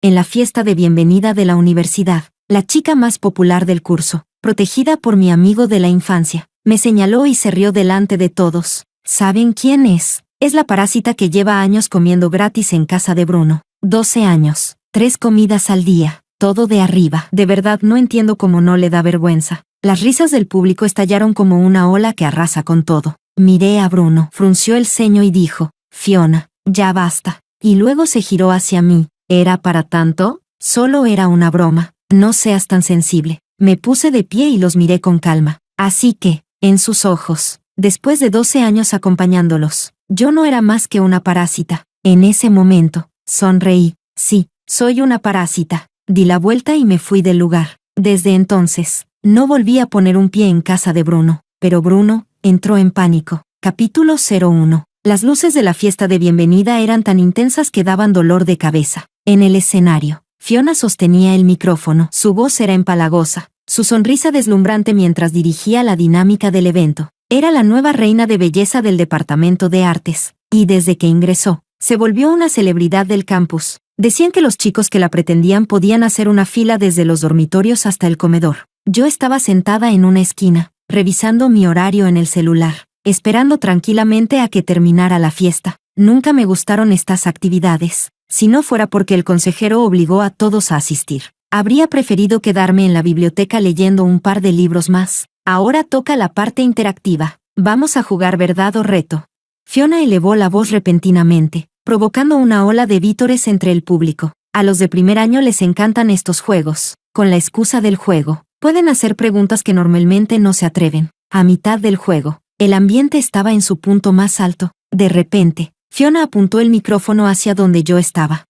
en la fiesta de bienvenida de la universidad, la chica más popular del curso, protegida por mi amigo de la infancia, me señaló y se rió delante de todos. ¿Saben quién es? Es la parásita que lleva años comiendo gratis en casa de Bruno. 12 años, 3 comidas al día, todo de arriba. De verdad no entiendo cómo no le da vergüenza. Las risas del público estallaron como una ola que arrasa con todo. Miré a Bruno, frunció el ceño y dijo, Fiona, ya basta. Y luego se giró hacia mí. ¿Era para tanto? Solo era una broma. No seas tan sensible. Me puse de pie y los miré con calma. Así que, en sus ojos, después de 12 años acompañándolos, yo no era más que una parásita. En ese momento, sonreí. Sí, soy una parásita. Di la vuelta y me fui del lugar. Desde entonces, no volví a poner un pie en casa de Bruno. Pero Bruno entró en pánico. Capítulo 01. Las luces de la fiesta de bienvenida eran tan intensas que daban dolor de cabeza. En el escenario, Fiona sostenía el micrófono. Su voz era empalagosa, su sonrisa deslumbrante mientras dirigía la dinámica del evento. Era la nueva reina de belleza del departamento de artes, y desde que ingresó, se volvió una celebridad del campus. Decían que los chicos que la pretendían podían hacer una fila desde los dormitorios hasta el comedor. Yo estaba sentada en una esquina, revisando mi horario en el celular, esperando tranquilamente a que terminara la fiesta. Nunca me gustaron estas actividades, si no fuera porque el consejero obligó a todos a asistir. Habría preferido quedarme en la biblioteca leyendo un par de libros más. Ahora toca la parte interactiva. Vamos a jugar verdad o reto. Fiona elevó la voz repentinamente, provocando una ola de vítores entre el público. A los de primer año les encantan estos juegos. Con la excusa del juego, pueden hacer preguntas que normalmente no se atreven. A mitad del juego, el ambiente estaba en su punto más alto. De repente, Fiona apuntó el micrófono hacia donde yo estaba.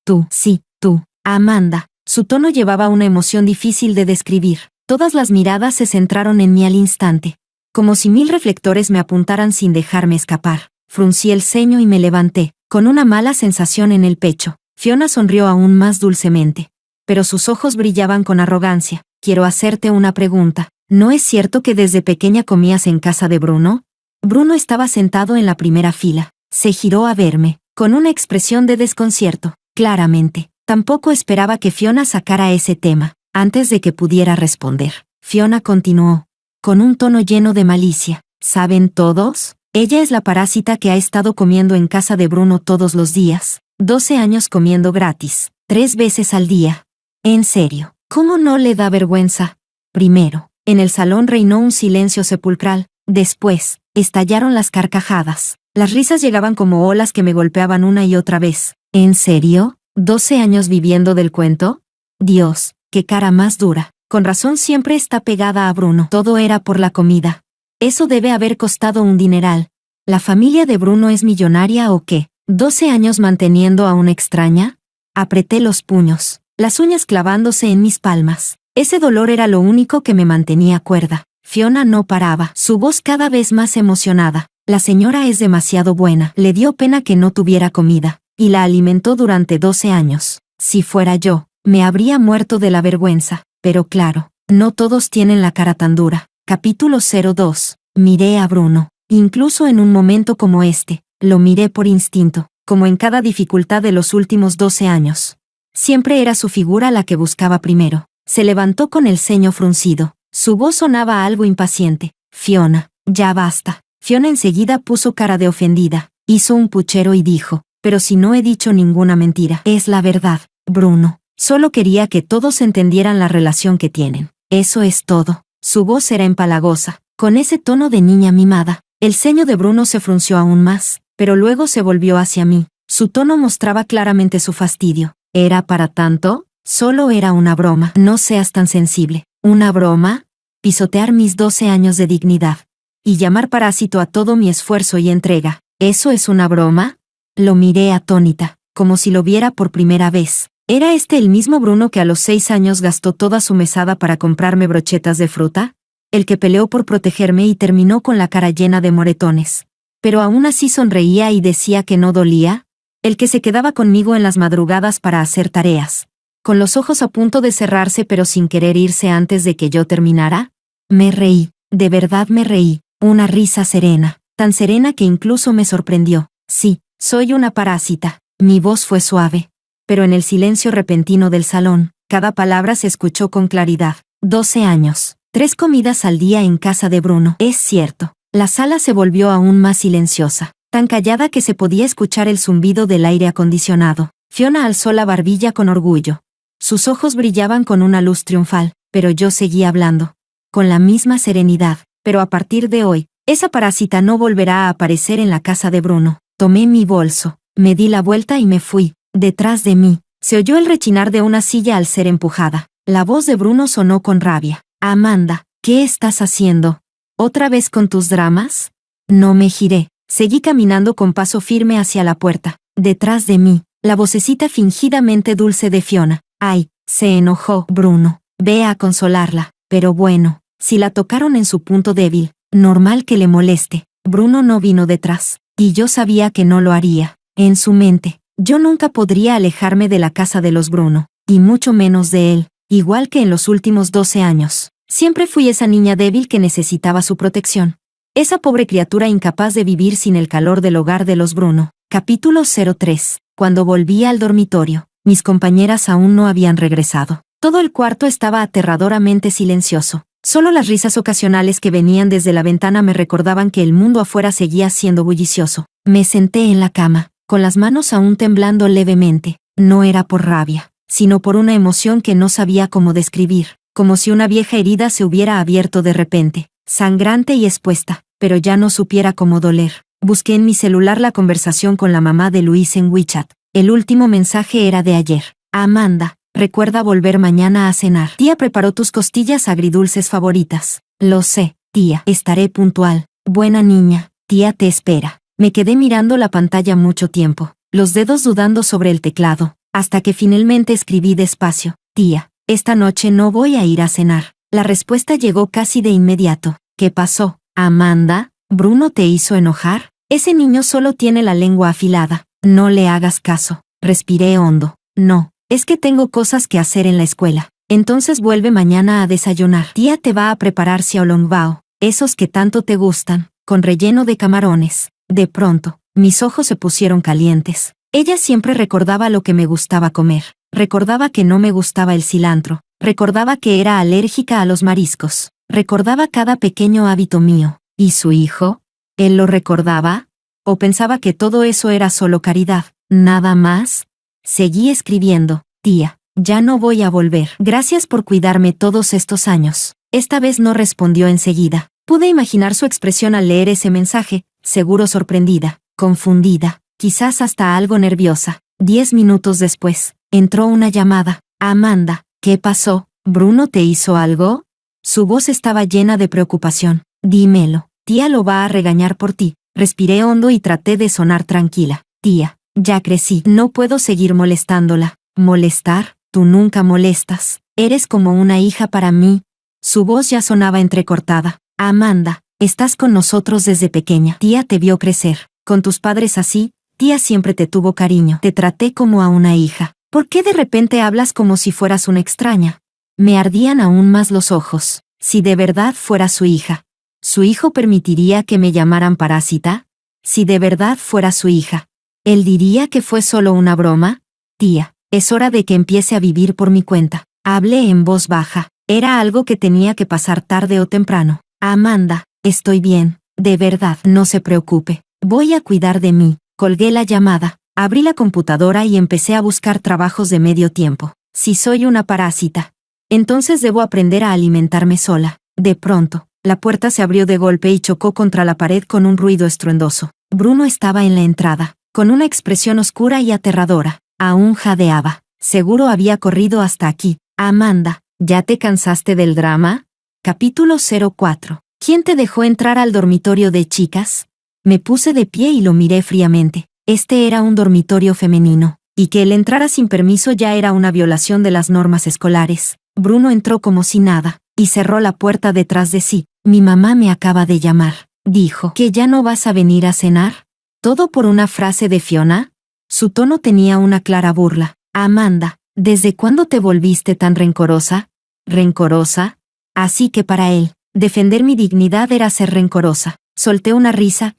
Tú, sí, tú, Amanda. Su tono llevaba una emoción difícil de describir. Todas las miradas se centraron en mí al instante, como si 1000 reflectores me apuntaran sin dejarme escapar. Fruncí el ceño y me levanté, con una mala sensación en el pecho. Fiona sonrió aún más dulcemente, pero sus ojos brillaban con arrogancia. Quiero hacerte una pregunta. ¿No es cierto que desde pequeña comías en casa de Bruno? Bruno estaba sentado en la primera fila. Se giró a verme, con una expresión de desconcierto. Claramente, tampoco esperaba que Fiona sacara ese tema. Antes de que pudiera responder, Fiona continuó, con un tono lleno de malicia. ¿Saben todos? Ella es la parásita que ha estado comiendo en casa de Bruno todos los días. 12 años comiendo gratis, 3 veces al día. En serio, ¿cómo no le da vergüenza? Primero, en el salón reinó un silencio sepulcral. Después, estallaron las carcajadas. Las risas llegaban como olas que me golpeaban una y otra vez. ¿En serio? ¿12 años viviendo del cuento? Dios, qué cara más dura. Con razón siempre está pegada a Bruno. Todo era por la comida. Eso debe haber costado un dineral. ¿La familia de Bruno es millonaria o qué? ¿12 años manteniendo a una extraña? Apreté los puños, las uñas clavándose en mis palmas. Ese dolor era lo único que me mantenía cuerda. Fiona no paraba, su voz cada vez más emocionada. La señora es demasiado buena. Le dio pena que no tuviera comida, y la alimentó durante 12 años. Si fuera yo, me habría muerto de la vergüenza. Pero claro, no todos tienen la cara tan dura. Capítulo 02. Miré a Bruno. Incluso en un momento como este, lo miré por instinto, como en cada dificultad de los últimos 12 años. Siempre era su figura la que buscaba primero. Se levantó con el ceño fruncido. Su voz sonaba algo impaciente. Fiona, ya basta. Fiona enseguida puso cara de ofendida. Hizo un puchero y dijo, pero si no he dicho ninguna mentira. Es la verdad, Bruno. Solo quería que todos entendieran la relación que tienen. Eso es todo. Su voz era empalagosa, con ese tono de niña mimada. El ceño de Bruno se frunció aún más, pero luego se volvió hacia mí. Su tono mostraba claramente su fastidio. ¿Era para tanto? Solo era una broma. No seas tan sensible. ¿Una broma? Pisotear mis 12 años de dignidad. Y llamar parásito a todo mi esfuerzo y entrega. ¿Eso es una broma? Lo miré atónita, como si lo viera por primera vez. ¿Era este el mismo Bruno que a los 6 años gastó toda su mesada para comprarme brochetas de fruta? El que peleó por protegerme y terminó con la cara llena de moretones. Pero aún así sonreía y decía que no dolía. El que se quedaba conmigo en las madrugadas para hacer tareas. Con los ojos a punto de cerrarse pero sin querer irse antes de que yo terminara. Me reí, de verdad me reí. Una risa serena, tan serena que incluso me sorprendió. Sí, soy una parásita. Mi voz fue suave. pero en el silencio repentino del salón, cada palabra se escuchó con claridad. 12 años. 3 comidas al día en casa de Bruno. Es cierto. La sala se volvió aún más silenciosa, tan callada que se podía escuchar el zumbido del aire acondicionado. Fiona alzó la barbilla con orgullo. Sus ojos brillaban con una luz triunfal, pero yo seguía hablando. Con la misma serenidad. Pero a partir de hoy, esa parásita no volverá a aparecer en la casa de Bruno. Tomé mi bolso, me di la vuelta y me fui. Detrás de mí, se oyó el rechinar de una silla al ser empujada. La voz de Bruno sonó con rabia. Amanda, ¿qué estás haciendo? ¿Otra vez con tus dramas? No me giré. Seguí caminando con paso firme hacia la puerta. Detrás de mí, la vocecita fingidamente dulce de Fiona. Ay, se enojó Bruno. Ve a consolarla. Pero bueno, si la tocaron en su punto débil, normal que le moleste. Bruno no vino detrás, y yo sabía que no lo haría. En su mente, yo nunca podría alejarme de la casa de los Bruno, y mucho menos de él, igual que en los últimos 12 años. Siempre fui esa niña débil que necesitaba su protección. Esa pobre criatura incapaz de vivir sin el calor del hogar de los Bruno. Capítulo 03. Cuando volví al dormitorio, mis compañeras aún no habían regresado. Todo el cuarto estaba aterradoramente silencioso. Solo las risas ocasionales que venían desde la ventana me recordaban que el mundo afuera seguía siendo bullicioso. Me senté en la cama, con las manos aún temblando levemente. No era por rabia, sino por una emoción que no sabía cómo describir, como si una vieja herida se hubiera abierto de repente, sangrante y expuesta, pero ya no supiera cómo doler. Busqué en mi celular la conversación con la mamá de Luis en WeChat. El último mensaje era de ayer. Amanda, recuerda volver mañana a cenar. Tía preparó tus costillas agridulces favoritas. Lo sé, tía. Estaré puntual. Buena niña, tía te espera. Me quedé mirando la pantalla mucho tiempo, los dedos dudando sobre el teclado, hasta que finalmente escribí despacio. Tía, esta noche no voy a ir a cenar. La respuesta llegó casi de inmediato. ¿Qué pasó? Amanda, ¿Bruno te hizo enojar? Ese niño solo tiene la lengua afilada. No le hagas caso. Respiré hondo. No. Es que tengo cosas que hacer en la escuela. Entonces vuelve mañana a desayunar. Tía te va a preparar xiaolongbao, esos que tanto te gustan, con relleno de camarones. De pronto, mis ojos se pusieron calientes. Ella siempre recordaba lo que me gustaba comer. Recordaba que no me gustaba el cilantro. Recordaba que era alérgica a los mariscos. Recordaba cada pequeño hábito mío. ¿Y su hijo? ¿Él lo recordaba? ¿O pensaba que todo eso era solo caridad? ¿Nada más? Seguí escribiendo. Tía, ya no voy a volver. Gracias por cuidarme todos estos años. Esta vez no respondió enseguida. Pude imaginar su expresión al leer ese mensaje, seguro sorprendida, confundida, quizás hasta algo nerviosa. 10 minutos después, entró una llamada. Amanda, ¿qué pasó? ¿Bruno te hizo algo? Su voz estaba llena de preocupación. Dímelo. Tía lo va a regañar por ti. Respiré hondo y traté de sonar tranquila. Tía, ya crecí. No puedo seguir molestándola. ¿Molestar? Tú nunca molestas. Eres como una hija para mí. Su voz ya sonaba entrecortada. Amanda, estás con nosotros desde pequeña. Tía te vio crecer. Con tus padres así, tía siempre te tuvo cariño. Te traté como a una hija. ¿Por qué de repente hablas como si fueras una extraña? Me ardían aún más los ojos. Si de verdad fuera su hija, ¿su hijo permitiría que me llamaran parásita? Si de verdad fuera su hija, ¿él diría que fue solo una broma? Tía, es hora de que empiece a vivir por mi cuenta. Hablé en voz baja. Era algo que tenía que pasar tarde o temprano. Amanda, estoy bien. De verdad, no se preocupe. Voy a cuidar de mí. Colgué la llamada. Abrí la computadora y empecé a buscar trabajos de medio tiempo. Si soy una parásita, entonces debo aprender a alimentarme sola. De pronto, la puerta se abrió de golpe y chocó contra la pared con un ruido estruendoso. Bruno estaba en la entrada, con una expresión oscura y aterradora. Aún jadeaba. Seguro había corrido hasta aquí. Amanda, ¿ya te cansaste del drama? Capítulo 04. ¿Quién te dejó entrar al dormitorio de chicas? Me puse de pie y lo miré fríamente. Este era un dormitorio femenino, y que él entrara sin permiso ya era una violación de las normas escolares. Bruno entró como si nada, y cerró la puerta detrás de sí. Mi mamá me acaba de llamar. Dijo, ¿que ya no vas a venir a cenar? ¿Todo por una frase de Fiona? Su tono tenía una clara burla. Amanda, ¿desde cuándo te volviste tan rencorosa? ¿Rencorosa? Así que para él, defender mi dignidad era ser rencorosa. Solté una risa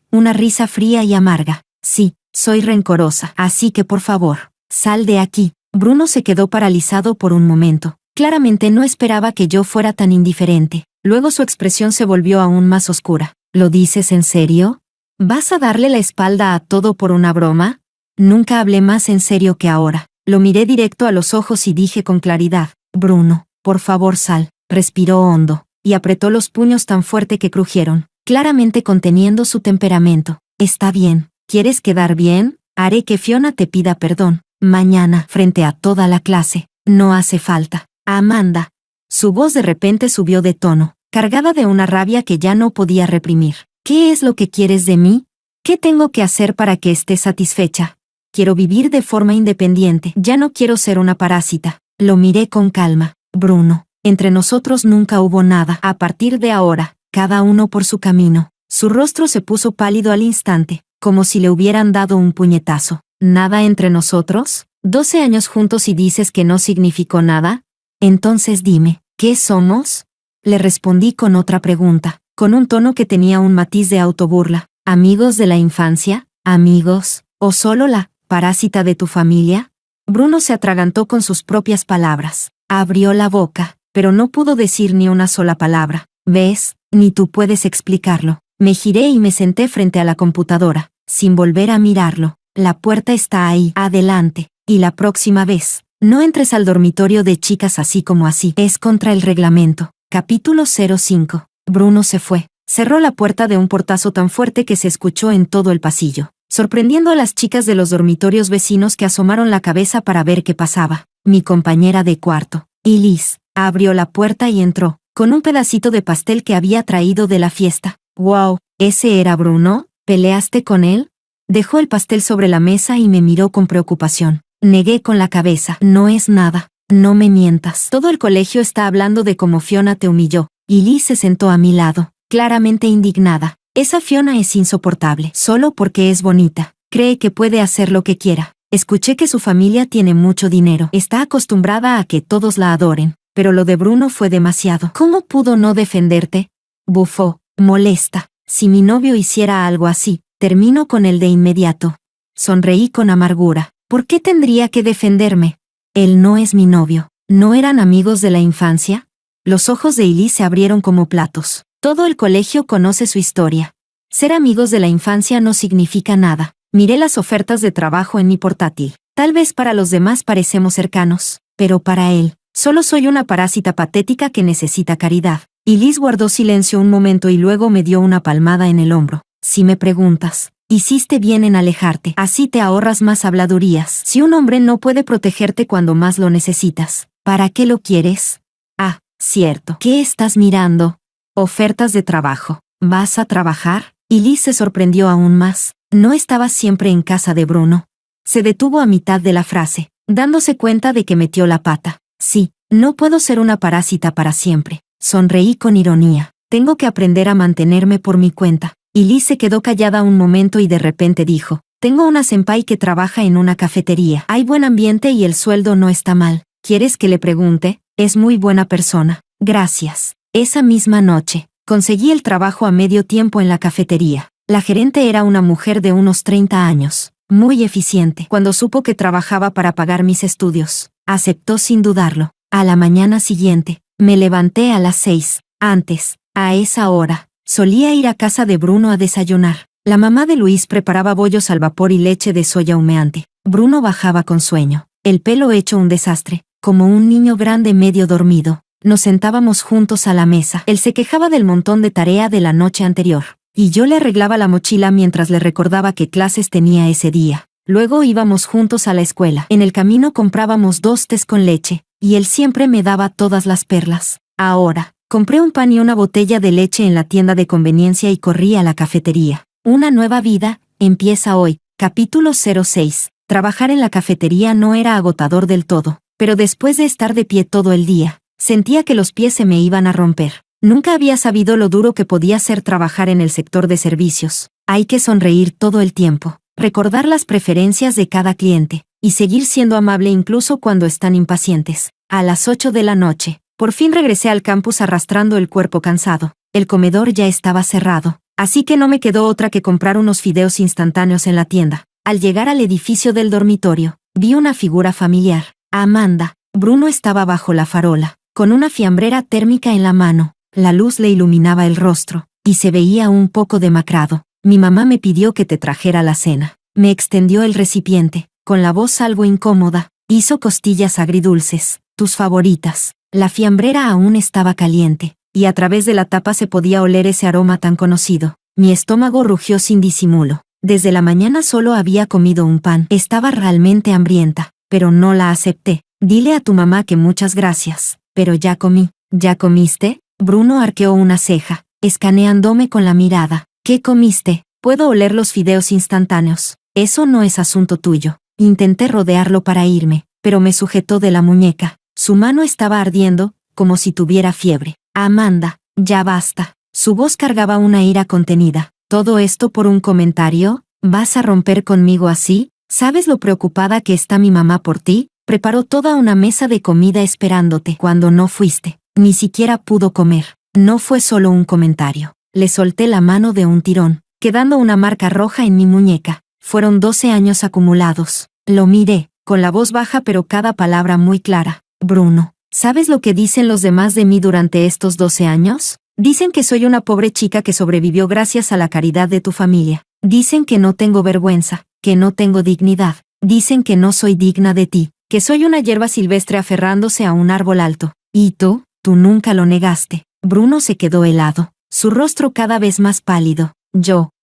fría y amarga. Sí, soy rencorosa. Así que por favor, sal de aquí. Bruno se quedó paralizado por un momento. Claramente no esperaba que yo fuera tan indiferente. Luego su expresión se volvió aún más oscura. ¿Lo dices en serio? ¿Vas a darle la espalda a todo por una broma? Nunca hablé más en serio que ahora. Lo miré directo a los ojos y dije con claridad: Bruno, por favor sal. Respiró hondo, y apretó los puños tan fuerte que crujieron, claramente conteniendo su temperamento. Está bien. ¿Quieres quedar bien? Haré que Fiona te pida perdón. Mañana, frente a toda la clase. No hace falta. Amanda. Su voz de repente subió de tono, cargada de una rabia que ya no podía reprimir. ¿Qué es lo que quieres de mí? ¿Qué tengo que hacer para que estés satisfecha? Quiero vivir de forma independiente. Ya no quiero ser una parásita. Lo miré con calma. Bruno, entre nosotros nunca hubo nada. A partir de ahora, cada uno por su camino. Su rostro se puso pálido al instante, como si le hubieran dado un puñetazo. ¿Nada entre nosotros? 12 años juntos y dices que no significó nada. Entonces dime, ¿qué somos? Le respondí con otra pregunta, con un tono que tenía un matiz de autoburla. ¿Amigos de la infancia? ¿Amigos? ¿O solo la parásita de tu familia? Bruno se atragantó con sus propias palabras. Abrió la boca, pero no pudo decir ni una sola palabra. ¿Ves? Ni tú puedes explicarlo. Me giré y me senté frente a la computadora, sin volver a mirarlo. La puerta está ahí, adelante. Y la próxima vez, no entres al dormitorio de chicas así como así. Es contra el reglamento. Capítulo 05. Bruno se fue. Cerró la puerta de un portazo tan fuerte que se escuchó en todo el pasillo, sorprendiendo a las chicas de los dormitorios vecinos que asomaron la cabeza para ver qué pasaba. Mi compañera de cuarto, Elise, abrió la puerta y entró, con un pedacito de pastel que había traído de la fiesta. «Wow, ¿ese era Bruno? ¿Peleaste con él?» Dejó el pastel sobre la mesa y me miró con preocupación. Negué con la cabeza. «No es nada. No me mientas. Todo el colegio está hablando de cómo Fiona te humilló». Y Liz se sentó a mi lado, claramente indignada. «Esa Fiona es insoportable. Solo porque es bonita. Cree que puede hacer lo que quiera. Escuché que su familia tiene mucho dinero. Está acostumbrada a que todos la adoren. Pero lo de Bruno fue demasiado. ¿Cómo pudo no defenderte?» Bufó, molesta. «Si mi novio hiciera algo así, termino con él de inmediato». Sonreí con amargura. ¿Por qué tendría que defenderme? Él no es mi novio. ¿No eran amigos de la infancia? Los ojos de Elise se abrieron como platos. Todo el colegio conoce su historia. Ser amigos de la infancia no significa nada. Miré las ofertas de trabajo en mi portátil. Tal vez para los demás parecemos cercanos, pero para él, solo soy una parásita patética que necesita caridad. Elise guardó silencio un momento y luego me dio una palmada en el hombro. Si me preguntas, hiciste bien en alejarte. Así te ahorras más habladurías. Si un hombre no puede protegerte cuando más lo necesitas, ¿para qué lo quieres? Ah, cierto. ¿Qué estás mirando? Ofertas de trabajo. ¿Vas a trabajar? Elise se sorprendió aún más. ¿No estabas siempre en casa de Bruno? Se detuvo a mitad de la frase, dándose cuenta de que metió la pata. Sí, no puedo ser una parásita para siempre. Sonreí con ironía. Tengo que aprender a mantenerme por mi cuenta. Elise se quedó callada un momento y de repente dijo: tengo una senpai que trabaja en una cafetería. Hay buen ambiente y el sueldo no está mal. ¿Quieres que le pregunte? Es muy buena persona. Gracias. Esa misma noche, conseguí el trabajo a medio tiempo en la cafetería. La gerente era una mujer de unos 30 años, muy eficiente. Cuando supo que trabajaba para pagar mis estudios, aceptó sin dudarlo. A la mañana siguiente, me levanté a las 6. Antes, a esa hora, solía ir a casa de Bruno a desayunar. La mamá de Luis preparaba bollos al vapor y leche de soya humeante. Bruno bajaba con sueño, el pelo hecho un desastre, como un niño grande medio dormido. Nos sentábamos juntos a la mesa. Él se quejaba del montón de tarea de la noche anterior, y yo le arreglaba la mochila mientras le recordaba qué clases tenía ese día. Luego íbamos juntos a la escuela. En el camino comprábamos 2 tés con leche, y él siempre me daba todas las perlas. Ahora, compré un pan y una botella de leche en la tienda de conveniencia y corrí a la cafetería. Una nueva vida empieza hoy. Capítulo 06. Trabajar en la cafetería no era agotador del todo, pero después de estar de pie todo el día, sentía que los pies se me iban a romper. Nunca había sabido lo duro que podía ser trabajar en el sector de servicios. Hay que sonreír todo el tiempo, recordar las preferencias de cada cliente, y seguir siendo amable incluso cuando están impacientes. A las 8 de la noche, por fin regresé al campus arrastrando el cuerpo cansado. El comedor ya estaba cerrado, así que no me quedó otra que comprar unos fideos instantáneos en la tienda. Al llegar al edificio del dormitorio, vi una figura familiar. Amanda. Bruno estaba bajo la farola, con una fiambrera térmica en la mano. La luz le iluminaba el rostro, y se veía un poco demacrado. Mi mamá me pidió que te trajera la cena. Me extendió el recipiente, con la voz algo incómoda. Hizo costillas agridulces, tus favoritas. La fiambrera aún estaba caliente, y a través de la tapa se podía oler ese aroma tan conocido. Mi estómago rugió sin disimulo. Desde la mañana solo había comido un pan. Estaba realmente hambrienta, pero no la acepté. Dile a tu mamá que muchas gracias. Pero ya comí. ¿Ya comiste? Bruno arqueó una ceja, escaneándome con la mirada. ¿Qué comiste? Puedo oler los fideos instantáneos. Eso no es asunto tuyo. Intenté rodearlo para irme, pero me sujetó de la muñeca. Su mano estaba ardiendo, como si tuviera fiebre. Amanda, ya basta. Su voz cargaba una ira contenida. ¿Todo esto por un comentario? ¿Vas a romper conmigo así? ¿Sabes lo preocupada que está mi mamá por ti? Preparó toda una mesa de comida esperándote cuando no fuiste. Ni siquiera pudo comer. No fue solo un comentario. Le solté la mano de un tirón, quedando una marca roja en mi muñeca. Fueron 12 años acumulados. Lo miré, con la voz baja pero cada palabra muy clara. Bruno, ¿sabes lo que dicen los demás de mí durante estos 12 años? Dicen que soy una pobre chica que sobrevivió gracias a la caridad de tu familia. Dicen que no tengo vergüenza, que no tengo dignidad. Dicen que no soy digna de ti, que soy una hierba silvestre aferrándose a un árbol alto. ¿Y tú? Tú nunca lo negaste. Bruno se quedó helado, su rostro cada vez más pálido.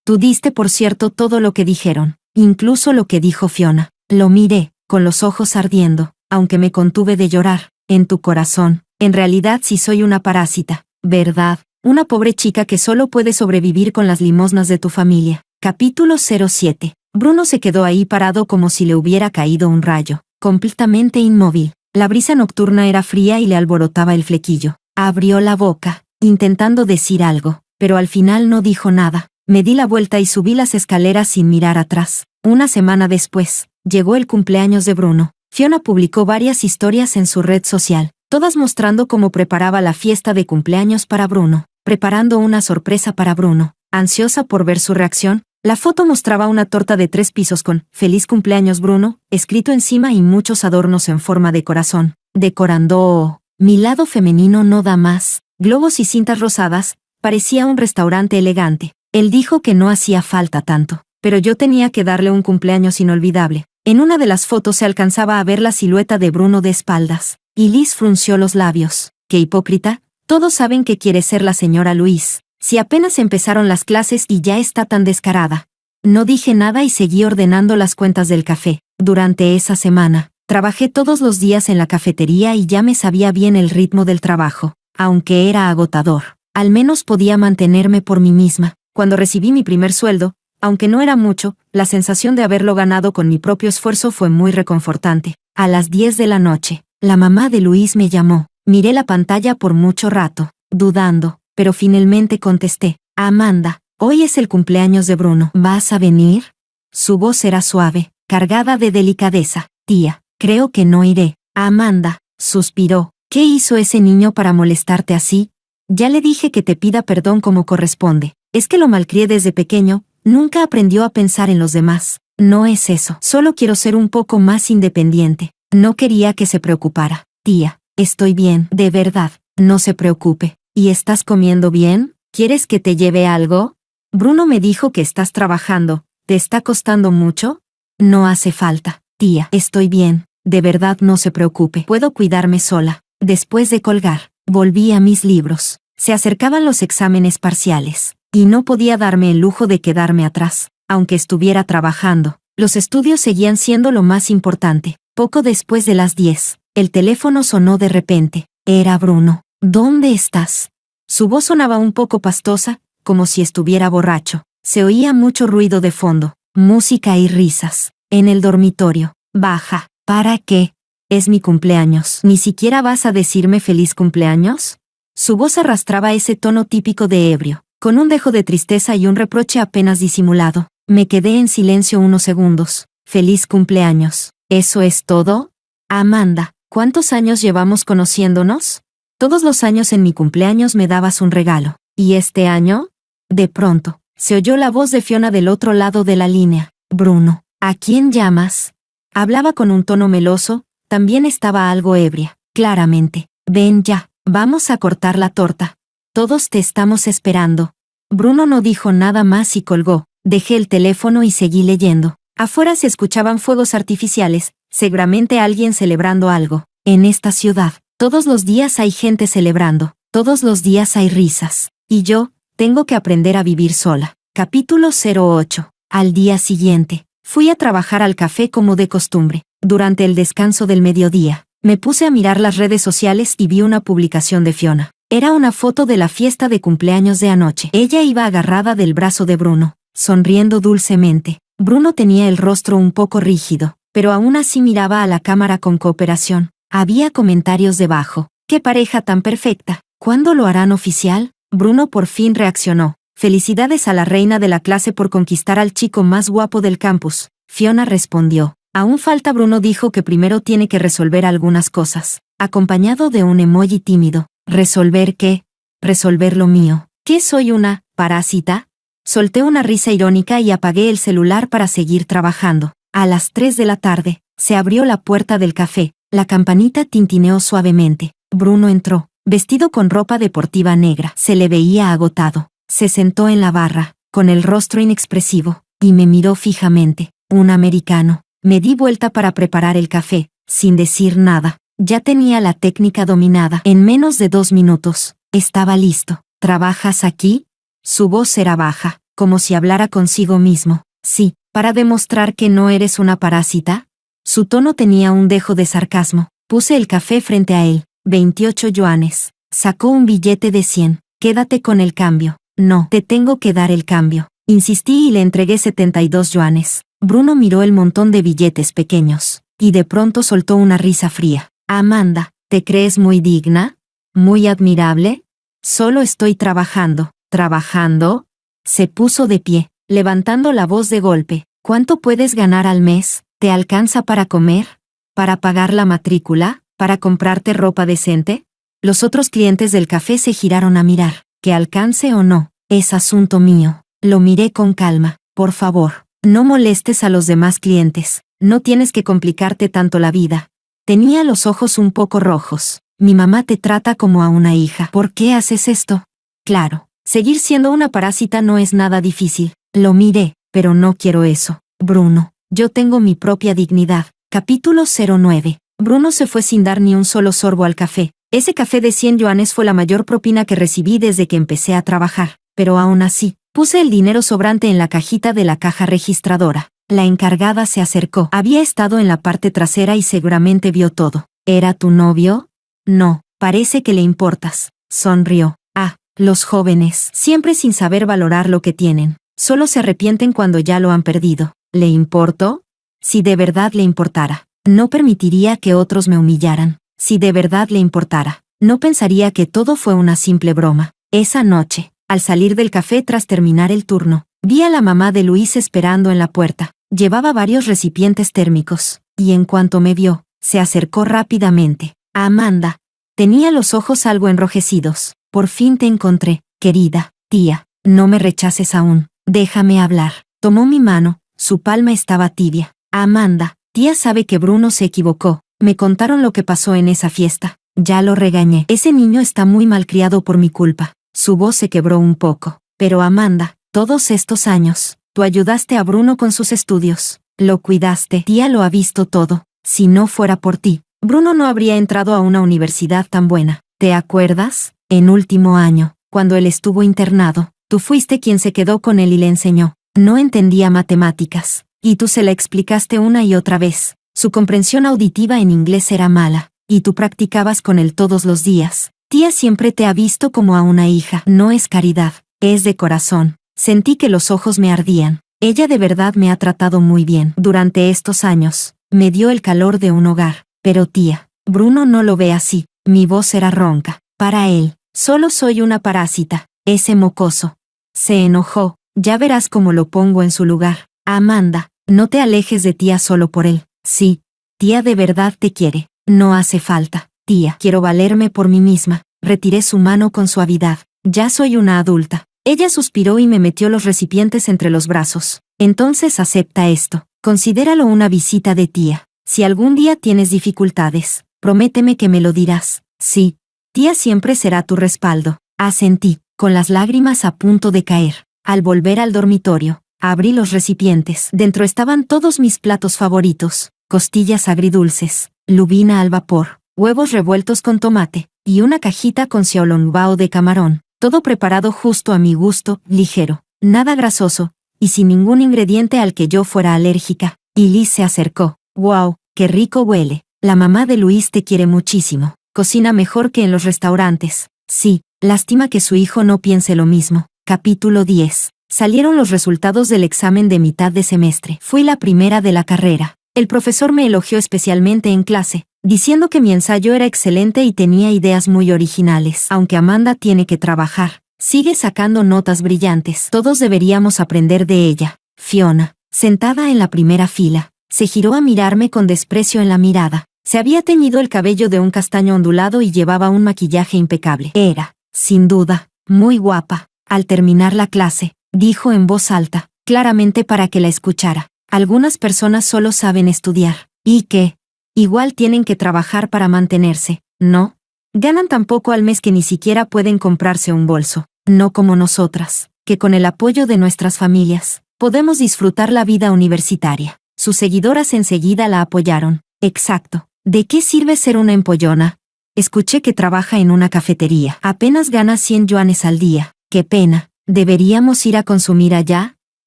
Tú diste por cierto todo lo que dijeron, incluso lo que dijo Fiona. Lo miré, con los ojos ardiendo, aunque me contuve de llorar. En tu corazón, en realidad sí soy una parásita, ¿verdad? Una pobre chica que solo puede sobrevivir con las limosnas de tu familia. Capítulo 07. Bruno se quedó ahí parado como si le hubiera caído un rayo, completamente inmóvil. La brisa nocturna era fría y le alborotaba el flequillo. Abrió la boca, intentando decir algo, pero al final no dijo nada. Me di la vuelta y subí las escaleras sin mirar atrás. Una semana después, llegó el cumpleaños de Bruno. Fiona publicó varias historias en su red social, todas mostrando cómo preparaba la fiesta de cumpleaños para Bruno, preparando una sorpresa para Bruno. Ansiosa por ver su reacción, la foto mostraba una torta de 3 pisos con «Feliz cumpleaños Bruno», escrito encima y muchos adornos en forma de corazón. Decorando... Mi lado femenino no da más. Globos y cintas rosadas, parecía un restaurante elegante. Él dijo que no hacía falta tanto, pero yo tenía que darle un cumpleaños inolvidable. En una de las fotos se alcanzaba a ver la silueta de Bruno de espaldas, y Liz frunció los labios. ¡Qué hipócrita! Todos saben que quiere ser la señora Louise. Si apenas empezaron las clases y ya está tan descarada. No dije nada y seguí ordenando las cuentas del café. Durante esa semana, trabajé todos los días en la cafetería y ya me sabía bien el ritmo del trabajo. Aunque era agotador, al menos podía mantenerme por mí misma. Cuando recibí mi primer sueldo, aunque no era mucho, la sensación de haberlo ganado con mi propio esfuerzo fue muy reconfortante. A las 10 de la noche, la mamá de Luis me llamó. Miré la pantalla por mucho rato, dudando, pero finalmente contesté. Amanda, hoy es el cumpleaños de Bruno. ¿Vas a venir? Su voz era suave, cargada de delicadeza. Tía, creo que no iré. Amanda, suspiró. ¿Qué hizo ese niño para molestarte así? Ya le dije que te pida perdón como corresponde. Es que lo malcrié desde pequeño, nunca aprendió a pensar en los demás. No es eso, solo quiero ser un poco más independiente. No quería que se preocupara. Tía, estoy bien, de verdad, no se preocupe. ¿Y estás comiendo bien? ¿Quieres que te lleve algo? Bruno me dijo que estás trabajando. ¿Te está costando mucho? No hace falta. Tía, estoy bien, de verdad no se preocupe. Puedo cuidarme sola. Después de colgar, volví a mis libros. Se acercaban los exámenes parciales, y no podía darme el lujo de quedarme atrás. Aunque estuviera trabajando, los estudios seguían siendo lo más importante. Poco después de las 10, el teléfono sonó de repente. Era Bruno. ¿Dónde estás? Su voz sonaba un poco pastosa, como si estuviera borracho. Se oía mucho ruido de fondo, música y risas. En el dormitorio. Baja. ¿Para qué? Es mi cumpleaños. ¿Ni siquiera vas a decirme feliz cumpleaños? Su voz arrastraba ese tono típico de ebrio, con un dejo de tristeza y un reproche apenas disimulado. Me quedé en silencio unos segundos. Feliz cumpleaños. ¿Eso es todo? Amanda, ¿cuántos años llevamos conociéndonos? Todos los años en mi cumpleaños me dabas un regalo. ¿Y este año? De pronto, se oyó la voz de Fiona del otro lado de la línea. Bruno, ¿a quién llamas? Hablaba con un tono meloso, También estaba algo ebria, claramente. Ven ya, vamos a cortar la torta. Todos te estamos esperando. Bruno no dijo nada más y colgó. Dejé el teléfono y seguí leyendo. Afuera se escuchaban fuegos artificiales, seguramente alguien celebrando algo. En esta ciudad, todos los días hay gente celebrando, todos los días hay risas. Y yo, tengo que aprender a vivir sola. Capítulo 08. Al día siguiente, fui a trabajar al café como de costumbre. Durante el descanso del mediodía, me puse a mirar las redes sociales y vi una publicación de Fiona. Era una foto de la fiesta de cumpleaños de anoche. Ella iba agarrada del brazo de Bruno, sonriendo dulcemente. Bruno tenía el rostro un poco rígido, pero aún así miraba a la cámara con cooperación. Había comentarios debajo. ¡Qué pareja tan perfecta! ¿Cuándo lo harán oficial? Bruno por fin reaccionó. Felicidades a la reina de la clase por conquistar al chico más guapo del campus. Fiona respondió. Aún falta. Bruno dijo que primero tiene que resolver algunas cosas, acompañado de un emoji tímido. ¿Resolver qué? Resolver lo mío. ¿Qué soy una parásita? Solté una risa irónica y apagué el celular para seguir trabajando. A las 3 de la tarde, se abrió la puerta del café. La campanita tintineó suavemente. Bruno entró, vestido con ropa deportiva negra. Se le veía agotado. Se sentó en la barra, con el rostro inexpresivo, y me miró fijamente. Un americano. Me di vuelta para preparar el café, sin decir nada. Ya tenía la técnica dominada. En menos de 2 minutos, estaba listo. ¿Trabajas aquí? Su voz era baja, como si hablara consigo mismo. Sí, para demostrar que no eres una parásita. Su tono tenía un dejo de sarcasmo. Puse el café frente a él. 28 yuanes. Sacó un billete de 100. Quédate con el cambio. No, te tengo que dar el cambio. Insistí y le entregué 72 yuanes. Bruno miró el montón de billetes pequeños, y de pronto soltó una risa fría. Amanda, ¿te crees muy digna? ¿Muy admirable? Solo estoy trabajando. ¿Trabajando? Se puso de pie, levantando la voz de golpe. ¿Cuánto puedes ganar al mes? ¿Te alcanza para comer? ¿Para pagar la matrícula? ¿Para comprarte ropa decente? Los otros clientes del café se giraron a mirar. Que alcance o no, es asunto mío. Lo miré con calma. Por favor, no molestes a los demás clientes. No tienes que complicarte tanto la vida. Tenía los ojos un poco rojos. Mi mamá te trata como a una hija. ¿Por qué haces esto? Claro, seguir siendo una parásita no es nada difícil. Lo miré, pero no quiero eso. Bruno, yo tengo mi propia dignidad. Capítulo 09. Bruno se fue sin dar ni un solo sorbo al café. Ese café de 100 yuanes fue la mayor propina que recibí desde que empecé a trabajar. Pero aún así, puse el dinero sobrante en la cajita de la caja registradora. La encargada se acercó. Había estado en la parte trasera y seguramente vio todo. ¿Era tu novio? No, parece que le importas. Sonrió. Ah, los jóvenes, siempre sin saber valorar lo que tienen. Solo se arrepienten cuando ya lo han perdido. ¿Le importó? Si de verdad le importara, no permitiría que otros me humillaran. Si de verdad le importara, no pensaría que todo fue una simple broma. Esa noche, al salir del café tras terminar el turno, vi a la mamá de Luis esperando en la puerta. Llevaba varios recipientes térmicos, y en cuanto me vio, se acercó rápidamente. Amanda. Tenía los ojos algo enrojecidos. Por fin te encontré, querida tía. No me rechaces aún. Déjame hablar. Tomó mi mano, su palma estaba tibia. Amanda, tía sabe que Bruno se equivocó. Me contaron lo que pasó en esa fiesta. Ya lo regañé. Ese niño está muy malcriado por mi culpa. Su voz se quebró un poco. Pero Amanda, todos estos años, tú ayudaste a Bruno con sus estudios. Lo cuidaste. Tía lo ha visto todo. Si no fuera por ti, Bruno no habría entrado a una universidad tan buena. ¿Te acuerdas? En último año, cuando él estuvo internado, tú fuiste quien se quedó con él y le enseñó. No entendía matemáticas, y tú se la explicaste una y otra vez. Su comprensión auditiva en inglés era mala, y tú practicabas con él todos los días. Tía siempre te ha visto como a una hija. No es caridad, es de corazón. Sentí que los ojos me ardían. Ella de verdad me ha tratado muy bien. Durante estos años, me dio el calor de un hogar. Pero tía, Bruno no lo ve así. Mi voz era ronca. Para él, solo soy una parásita. Ese mocoso. Se enojó. Ya verás cómo lo pongo en su lugar. Amanda, no te alejes de tía solo por él. Sí, tía de verdad te quiere. No hace falta, tía. Quiero valerme por mí misma. Retiré su mano con suavidad. Ya soy una adulta. Ella suspiró y me metió los recipientes entre los brazos. Entonces acepta esto. Considéralo una visita de tía. Si algún día tienes dificultades, prométeme que me lo dirás. Sí. Tía siempre será tu respaldo. Asentí, con las lágrimas a punto de caer. Al volver al dormitorio, abrí los recipientes. Dentro estaban todos mis platos favoritos: costillas agridulces, lubina al vapor, huevos revueltos con tomate, y una cajita con xiaolongbao de camarón. Todo preparado justo a mi gusto, ligero, nada grasoso, y sin ningún ingrediente al que yo fuera alérgica. Y Liz se acercó. ¡Wow! ¡Qué rico huele! La mamá de Luis te quiere muchísimo. Cocina mejor que en los restaurantes. Sí, lástima que su hijo no piense lo mismo. Capítulo 10. Salieron los resultados del examen de mitad de semestre. Fui la primera de la carrera. El profesor me elogió especialmente en clase, diciendo que mi ensayo era excelente y tenía ideas muy originales. Aunque Amanda tiene que trabajar, sigue sacando notas brillantes. Todos deberíamos aprender de ella. Fiona, sentada en la primera fila, se giró a mirarme con desprecio en la mirada. Se había teñido el cabello de un castaño ondulado y llevaba un maquillaje impecable. Era, sin duda, muy guapa. Al terminar la clase, dijo en voz alta, claramente para que la escuchara: algunas personas solo saben estudiar. ¿Y qué? Igual tienen que trabajar para mantenerse, ¿no? Ganan tan poco al mes que ni siquiera pueden comprarse un bolso. No como nosotras, que con el apoyo de nuestras familias, podemos disfrutar la vida universitaria. Sus seguidoras enseguida la apoyaron. Exacto. ¿De qué sirve ser una empollona? Escuché que trabaja en una cafetería. Apenas gana 100 yuanes al día. Qué pena. ¿Deberíamos ir a consumir allá?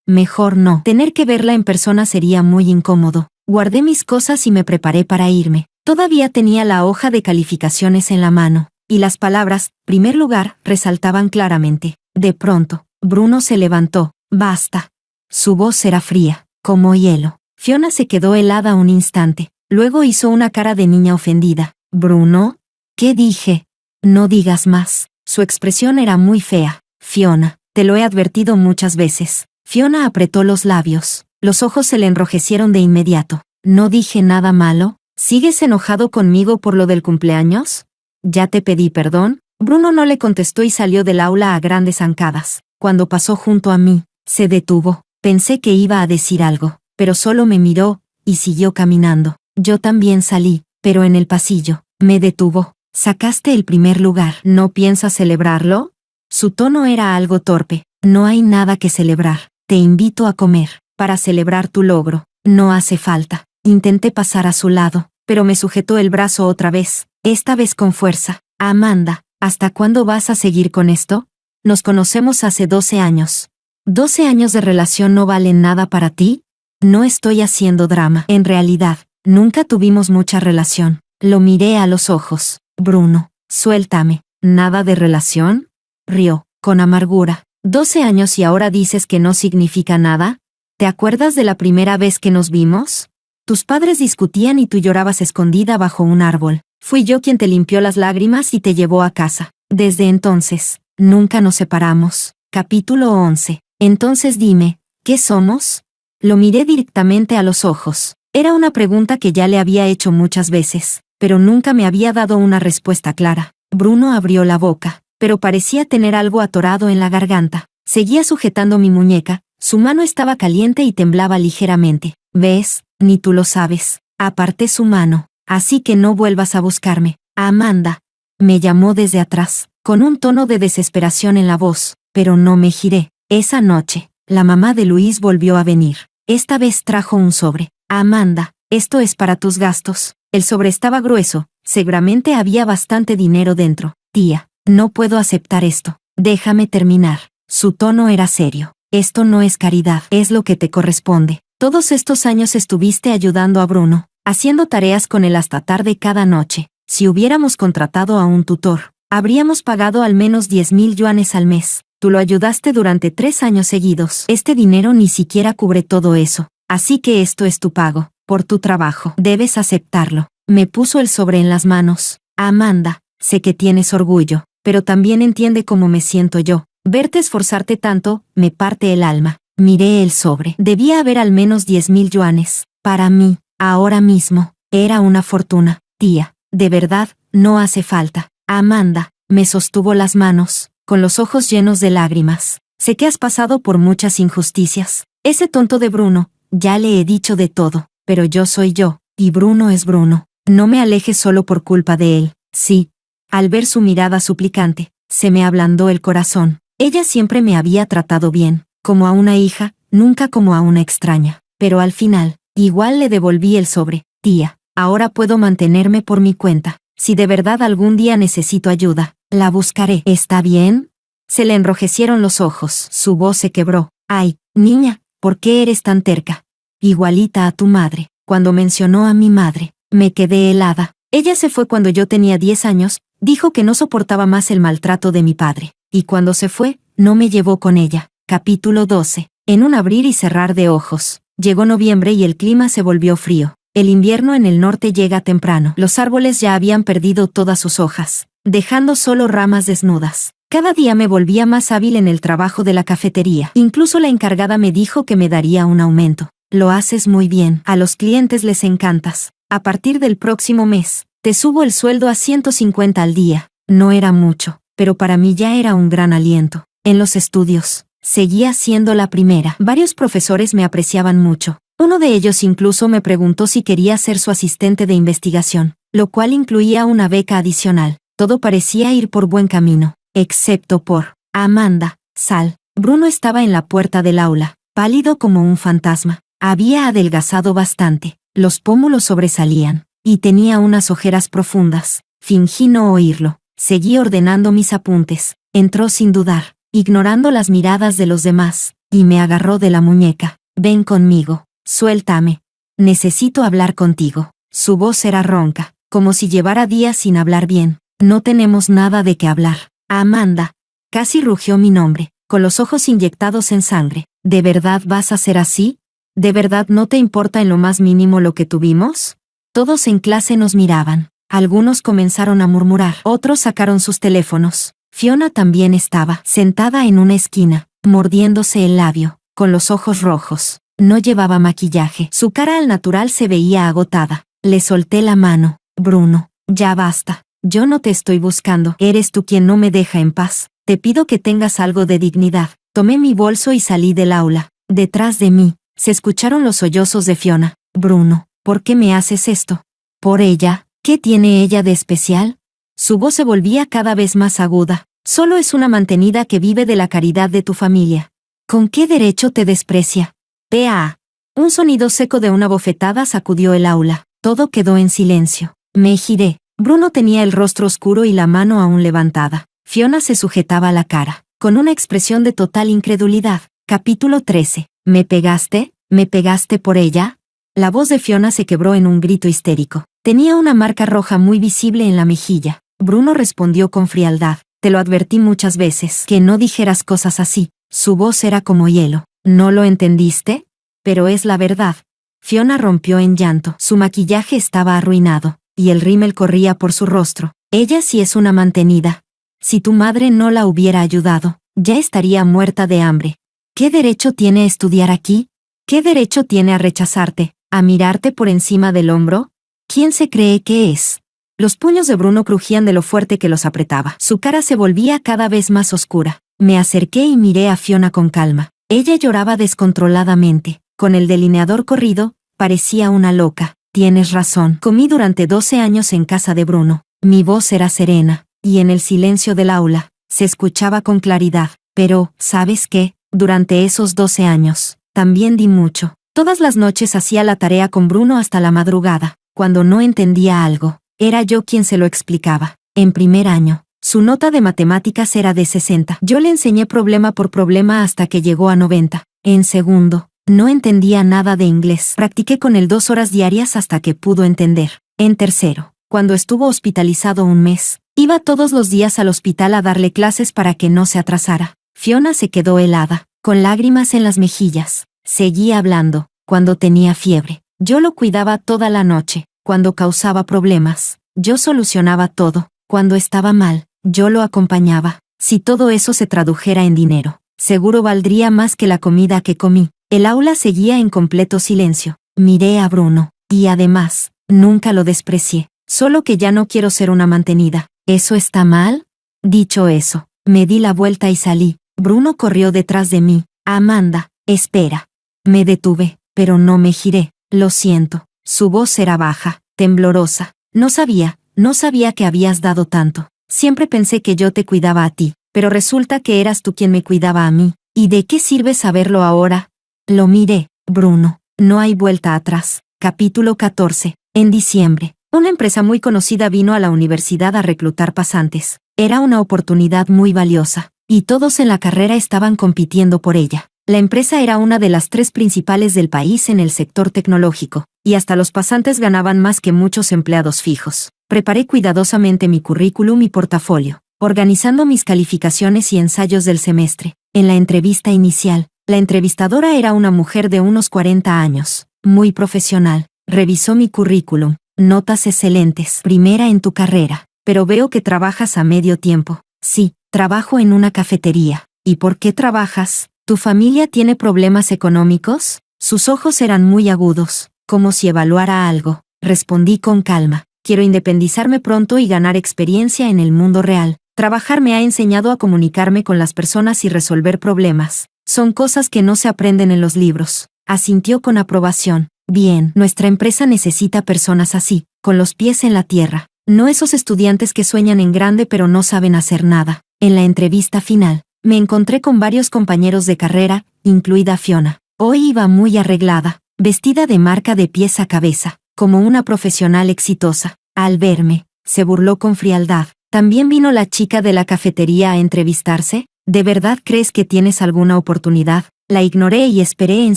Mejor no. Tener que verla en persona sería muy incómodo. Guardé mis cosas y me preparé para irme. Todavía tenía la hoja de calificaciones en la mano, y las palabras, primer lugar, resaltaban claramente. De pronto, Bruno se levantó. Basta. Su voz era fría, como hielo. Fiona se quedó helada un instante. Luego hizo una cara de niña ofendida. ¿Bruno? ¿Qué dije? No digas más. Su expresión era muy fea. Fiona, te lo he advertido muchas veces. Fiona apretó los labios. Los ojos se le enrojecieron de inmediato. ¿No dije nada malo? ¿Sigues enojado conmigo por lo del cumpleaños? ¿Ya te pedí perdón? Bruno no le contestó y salió del aula a grandes zancadas. Cuando pasó junto a mí, se detuvo. Pensé que iba a decir algo, pero solo me miró y siguió caminando. Yo también salí, pero en el pasillo, me detuvo. Sacaste el primer lugar. ¿No piensas celebrarlo? Su tono era algo torpe. No hay nada que celebrar. Te invito a comer. Para celebrar tu logro, no hace falta. Intenté pasar a su lado, pero me sujetó el brazo otra vez, esta vez con fuerza. Amanda, ¿hasta cuándo vas a seguir con esto? Nos conocemos hace 12 años. ¿12 años de relación no valen nada para ti? No estoy haciendo drama. En realidad, nunca tuvimos mucha relación. Lo miré a los ojos. Bruno, suéltame. ¿Nada de relación? Rió, con amargura. 12 años y ahora dices que no significa nada. ¿Te acuerdas de la primera vez que nos vimos? Tus padres discutían y tú llorabas escondida bajo un árbol. Fui yo quien te limpió las lágrimas y te llevó a casa. Desde entonces, nunca nos separamos. Capítulo 11. Entonces dime, ¿qué somos? Lo miré directamente a los ojos. Era una pregunta que ya le había hecho muchas veces, pero nunca me había dado una respuesta clara. Bruno abrió la boca, pero parecía tener algo atorado en la garganta. Seguía sujetando mi muñeca, su mano estaba caliente y temblaba ligeramente. ¿Ves? Ni tú lo sabes. Aparté su mano. Así que no vuelvas a buscarme. Amanda. Me llamó desde atrás, con un tono de desesperación en la voz, pero no me giré. Esa noche, la mamá de Luis volvió a venir. Esta vez trajo un sobre. Amanda, esto es para tus gastos. El sobre estaba grueso, seguramente había bastante dinero dentro. Tía, no puedo aceptar esto. Déjame terminar. Su tono era serio. Esto no es caridad, es lo que te corresponde. Todos estos años estuviste ayudando a Bruno, haciendo tareas con él hasta tarde cada noche. Si hubiéramos contratado a un tutor, habríamos pagado al menos 10,000 yuanes al mes. Tú lo ayudaste durante 3 años seguidos. Este dinero ni siquiera cubre todo eso. Así que esto es tu pago, por tu trabajo. Debes aceptarlo. Me puso el sobre en las manos. Amanda, sé que tienes orgullo, pero también entiende cómo me siento yo. Verte esforzarte tanto, me parte el alma. Miré el sobre. Debía haber al menos 10,000 yuanes. Para mí, ahora mismo, era una fortuna. Tía, de verdad, no hace falta. Amanda, me sostuvo las manos, con los ojos llenos de lágrimas. Sé que has pasado por muchas injusticias. Ese tonto de Bruno, ya le he dicho de todo, pero yo soy yo. Y Bruno es Bruno. No me alejes solo por culpa de él. Sí. Al ver su mirada suplicante, se me ablandó el corazón. Ella siempre me había tratado bien, como a una hija, nunca como a una extraña. Pero al final, igual le devolví el sobre. Tía, ahora puedo mantenerme por mi cuenta. Si de verdad algún día necesito ayuda, la buscaré. ¿Está bien? Se le enrojecieron los ojos, su voz se quebró. Ay, niña, ¿por qué eres tan terca? Igualita a tu madre. Cuando mencionó a mi madre, me quedé helada. Ella se fue cuando yo tenía 10 años, dijo que no soportaba más el maltrato de mi padre. Y cuando se fue, no me llevó con ella. Capítulo 12. En un abrir y cerrar de ojos. Llegó noviembre y el clima se volvió frío. El invierno en el norte llega temprano. Los árboles ya habían perdido todas sus hojas, dejando solo ramas desnudas. Cada día me volvía más hábil en el trabajo de la cafetería. Incluso la encargada me dijo que me daría un aumento. Lo haces muy bien. A los clientes les encantas. A partir del próximo mes, te subo el sueldo a 150 al día. No era mucho, pero para mí ya era un gran aliento. En los estudios, seguía siendo la primera. Varios profesores me apreciaban mucho. Uno de ellos incluso me preguntó si quería ser su asistente de investigación, lo cual incluía una beca adicional. Todo parecía ir por buen camino, excepto por Amanda, Sal. Bruno estaba en la puerta del aula, pálido como un fantasma. Había adelgazado bastante, los pómulos sobresalían, y tenía unas ojeras profundas. Fingí no oírlo, seguí ordenando mis apuntes. Entró sin dudar, ignorando las miradas de los demás, y me agarró de la muñeca. Ven conmigo. Suéltame. Necesito hablar contigo. Su voz era ronca, como si llevara días sin hablar bien. No tenemos nada de qué hablar. Amanda. Casi rugió mi nombre, con los ojos inyectados en sangre. ¿De verdad vas a ser así? ¿De verdad no te importa en lo más mínimo lo que tuvimos? Todos en clase nos miraban. Algunos comenzaron a murmurar. Otros sacaron sus teléfonos. Fiona también estaba, sentada en una esquina, mordiéndose el labio, con los ojos rojos. No llevaba maquillaje. Su cara al natural se veía agotada. Le solté la mano. Bruno, ya basta. Yo no te estoy buscando. Eres tú quien no me deja en paz. Te pido que tengas algo de dignidad. Tomé mi bolso y salí del aula. Detrás de mí, se escucharon los sollozos de Fiona. Bruno, ¿por qué me haces esto? ¿Por ella? ¿Qué tiene ella de especial? Su voz se volvía cada vez más aguda. Solo es una mantenida que vive de la caridad de tu familia. ¿Con qué derecho te desprecia? ¡Pea! Un sonido seco de una bofetada sacudió el aula. Todo quedó en silencio. Me giré. Bruno tenía el rostro oscuro y la mano aún levantada. Fiona se sujetaba la cara, con una expresión de total incredulidad. Capítulo 13. ¿Me pegaste? ¿Me pegaste por ella? La voz de Fiona se quebró en un grito histérico. Tenía una marca roja muy visible en la mejilla. Bruno respondió con frialdad. Te lo advertí muchas veces, que no dijeras cosas así. Su voz era como hielo. ¿No lo entendiste? Pero es la verdad. Fiona rompió en llanto. Su maquillaje estaba arruinado, y el rímel corría por su rostro. Ella sí es una mantenida. Si tu madre no la hubiera ayudado, ya estaría muerta de hambre. ¿Qué derecho tiene a estudiar aquí? ¿Qué derecho tiene a rechazarte, a mirarte por encima del hombro? ¿Quién se cree que es? Los puños de Bruno crujían de lo fuerte que los apretaba. Su cara se volvía cada vez más oscura. Me acerqué y miré a Fiona con calma. Ella lloraba descontroladamente. Con el delineador corrido, parecía una loca. Tienes razón. Comí durante 12 años en casa de Bruno. Mi voz era serena, y en el silencio del aula, se escuchaba con claridad. Pero, ¿sabes qué? Durante esos 12 años, también di mucho. Todas las noches hacía la tarea con Bruno hasta la madrugada. Cuando no entendía algo, era yo quien se lo explicaba. En primer año, su nota de matemáticas era de 60. Yo le enseñé problema por problema hasta que llegó a 90. En segundo, no entendía nada de inglés. Practiqué con él 2 horas diarias hasta que pudo entender. En tercero, cuando estuvo hospitalizado un mes, iba todos los días al hospital a darle clases para que no se atrasara. Fiona se quedó helada, con lágrimas en las mejillas. Seguía hablando. Cuando tenía fiebre, yo lo cuidaba toda la noche. Cuando causaba problemas, yo solucionaba todo. Cuando estaba mal, yo lo acompañaba. Si todo eso se tradujera en dinero, seguro valdría más que la comida que comí. El aula seguía en completo silencio. Miré a Bruno, y además, nunca lo desprecié. Solo que ya no quiero ser una mantenida. ¿Eso está mal? Dicho eso, me di la vuelta y salí. Bruno corrió detrás de mí. Amanda, espera. Me detuve, pero no me giré. Lo siento. Su voz era baja, temblorosa. No sabía que habías dado tanto. Siempre pensé que yo te cuidaba a ti, pero resulta que eras tú quien me cuidaba a mí. ¿Y de qué sirve saberlo ahora? Lo miré, Bruno. No hay vuelta atrás. Capítulo 14. En diciembre, una empresa muy conocida vino a la universidad a reclutar pasantes. Era una oportunidad muy valiosa, y todos en la carrera estaban compitiendo por ella. La empresa era una de las 3 principales del país en el sector tecnológico, y hasta los pasantes ganaban más que muchos empleados fijos. Preparé cuidadosamente mi currículum y portafolio, organizando mis calificaciones y ensayos del semestre. En la entrevista inicial, la entrevistadora era una mujer de unos 40 años, muy profesional. Revisó mi currículum. Notas excelentes. Primera en tu carrera. Pero veo que trabajas a medio tiempo. Sí, trabajo en una cafetería. ¿Y por qué trabajas? ¿Tu familia tiene problemas económicos? Sus ojos eran muy agudos, como si evaluara algo. Respondí con calma. Quiero independizarme pronto y ganar experiencia en el mundo real. Trabajar me ha enseñado a comunicarme con las personas y resolver problemas. Son cosas que no se aprenden en los libros. Asintió con aprobación. Bien, nuestra empresa necesita personas así, con los pies en la tierra. No esos estudiantes que sueñan en grande pero no saben hacer nada. En la entrevista final, me encontré con varios compañeros de carrera, incluida Fiona. Hoy iba muy arreglada, vestida de marca de pies a cabeza, como una profesional exitosa. Al verme, se burló con frialdad. ¿También vino la chica de la cafetería a entrevistarse? ¿De verdad crees que tienes alguna oportunidad? La ignoré y esperé en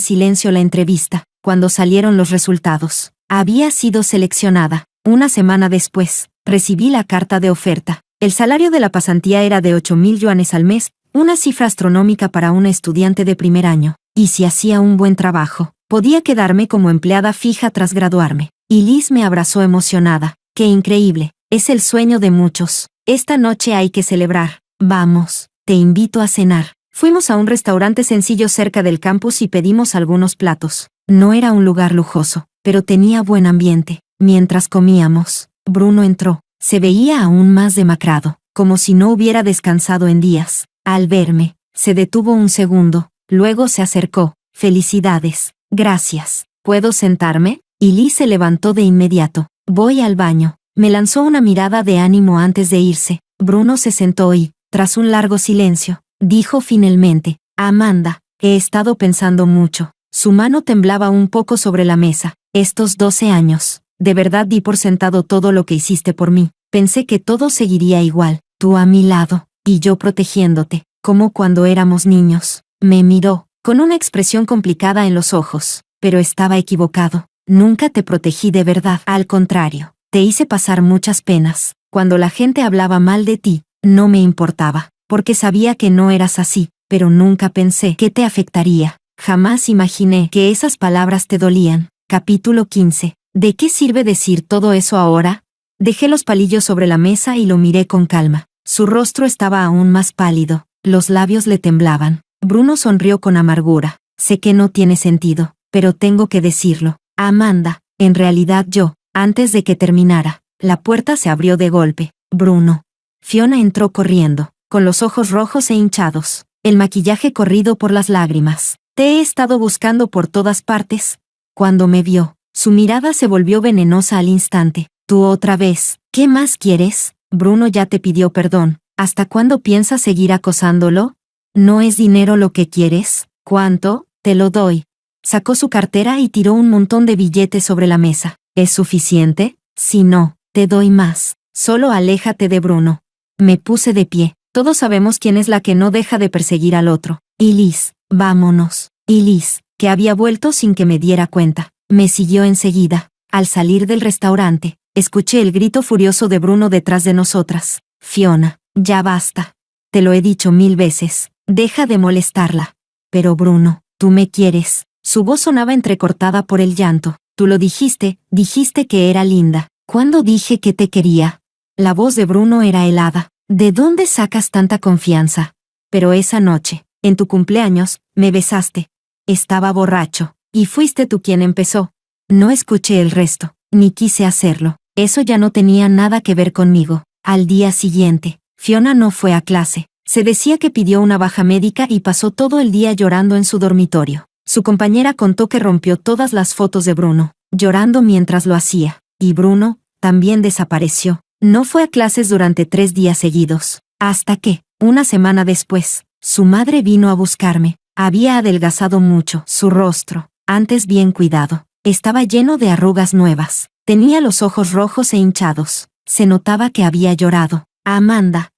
silencio la entrevista. Cuando salieron los resultados, había sido seleccionada. Una semana después, recibí la carta de oferta. El salario de la pasantía era de 8,000 yuanes al mes, una cifra astronómica para una estudiante de primer año. Y si hacía un buen trabajo, podía quedarme como empleada fija tras graduarme. Y Liz me abrazó emocionada. ¡Qué increíble! Es el sueño de muchos. Esta noche hay que celebrar. Vamos, te invito a cenar. Fuimos a un restaurante sencillo cerca del campus y pedimos algunos platos. No era un lugar lujoso, pero tenía buen ambiente. Mientras comíamos, Bruno entró. Se veía aún más demacrado, como si no hubiera descansado en días. Al verme, se detuvo un segundo, luego se acercó. Felicidades. Gracias. ¿Puedo sentarme? Y Liz se levantó de inmediato. Voy al baño. Me lanzó una mirada de ánimo antes de irse. Bruno se sentó y, tras un largo silencio, dijo finalmente, Amanda, he estado pensando mucho. Su mano temblaba un poco sobre la mesa. Estos 12 años, de verdad di por sentado todo lo que hiciste por mí. Pensé que todo seguiría igual, tú a mi lado, y yo protegiéndote, como cuando éramos niños. Me miró, con una expresión complicada en los ojos, pero estaba equivocado. Nunca te protegí de verdad. Al contrario, te hice pasar muchas penas. Cuando la gente hablaba mal de ti, no me importaba, porque sabía que no eras así, pero nunca pensé que te afectaría. Jamás imaginé que esas palabras te dolían. Capítulo 15. ¿De qué sirve decir todo eso ahora? Dejé los palillos sobre la mesa y lo miré con calma. Su rostro estaba aún más pálido, los labios le temblaban. Bruno sonrió con amargura. Sé que no tiene sentido, pero tengo que decirlo. Amanda, en realidad yo, antes de que terminara, la puerta se abrió de golpe. Bruno. Fiona entró corriendo, con los ojos rojos e hinchados, el maquillaje corrido por las lágrimas. Te he estado buscando por todas partes. Cuando me vio, su mirada se volvió venenosa al instante. Tú otra vez. ¿Qué más quieres? Bruno ya te pidió perdón. ¿Hasta cuándo piensas seguir acosándolo? ¿No es dinero lo que quieres? ¿Cuánto? Te lo doy. Sacó su cartera y tiró un montón de billetes sobre la mesa. ¿Es suficiente? Si no, te doy más. Solo aléjate de Bruno. Me puse de pie. Todos sabemos quién es la que no deja de perseguir al otro. Y Liz, vámonos. Y Liz, que había vuelto sin que me diera cuenta, me siguió enseguida. Al salir del restaurante, escuché el grito furioso de Bruno detrás de nosotras. Fiona, ya basta. Te lo he dicho 1000 veces. Deja de molestarla. Pero Bruno, tú me quieres. Su voz sonaba entrecortada por el llanto. Tú lo dijiste que era linda. ¿Cuándo dije que te quería? La voz de Bruno era helada. ¿De dónde sacas tanta confianza? Pero esa noche, en tu cumpleaños, me besaste. Estaba borracho, y fuiste tú quien empezó. No escuché el resto, ni quise hacerlo. Eso ya no tenía nada que ver conmigo. Al día siguiente, Fiona no fue a clase. Se decía que pidió una baja médica y pasó todo el día llorando en su dormitorio. Su compañera contó que rompió todas las fotos de Bruno, llorando mientras lo hacía. Y Bruno también desapareció. No fue a clases durante 3 días seguidos. Hasta que, una semana después, su madre vino a buscarme. Había adelgazado mucho. Su rostro, antes bien cuidado, estaba lleno de arrugas nuevas. Tenía los ojos rojos e hinchados. Se notaba que había llorado. Amanda.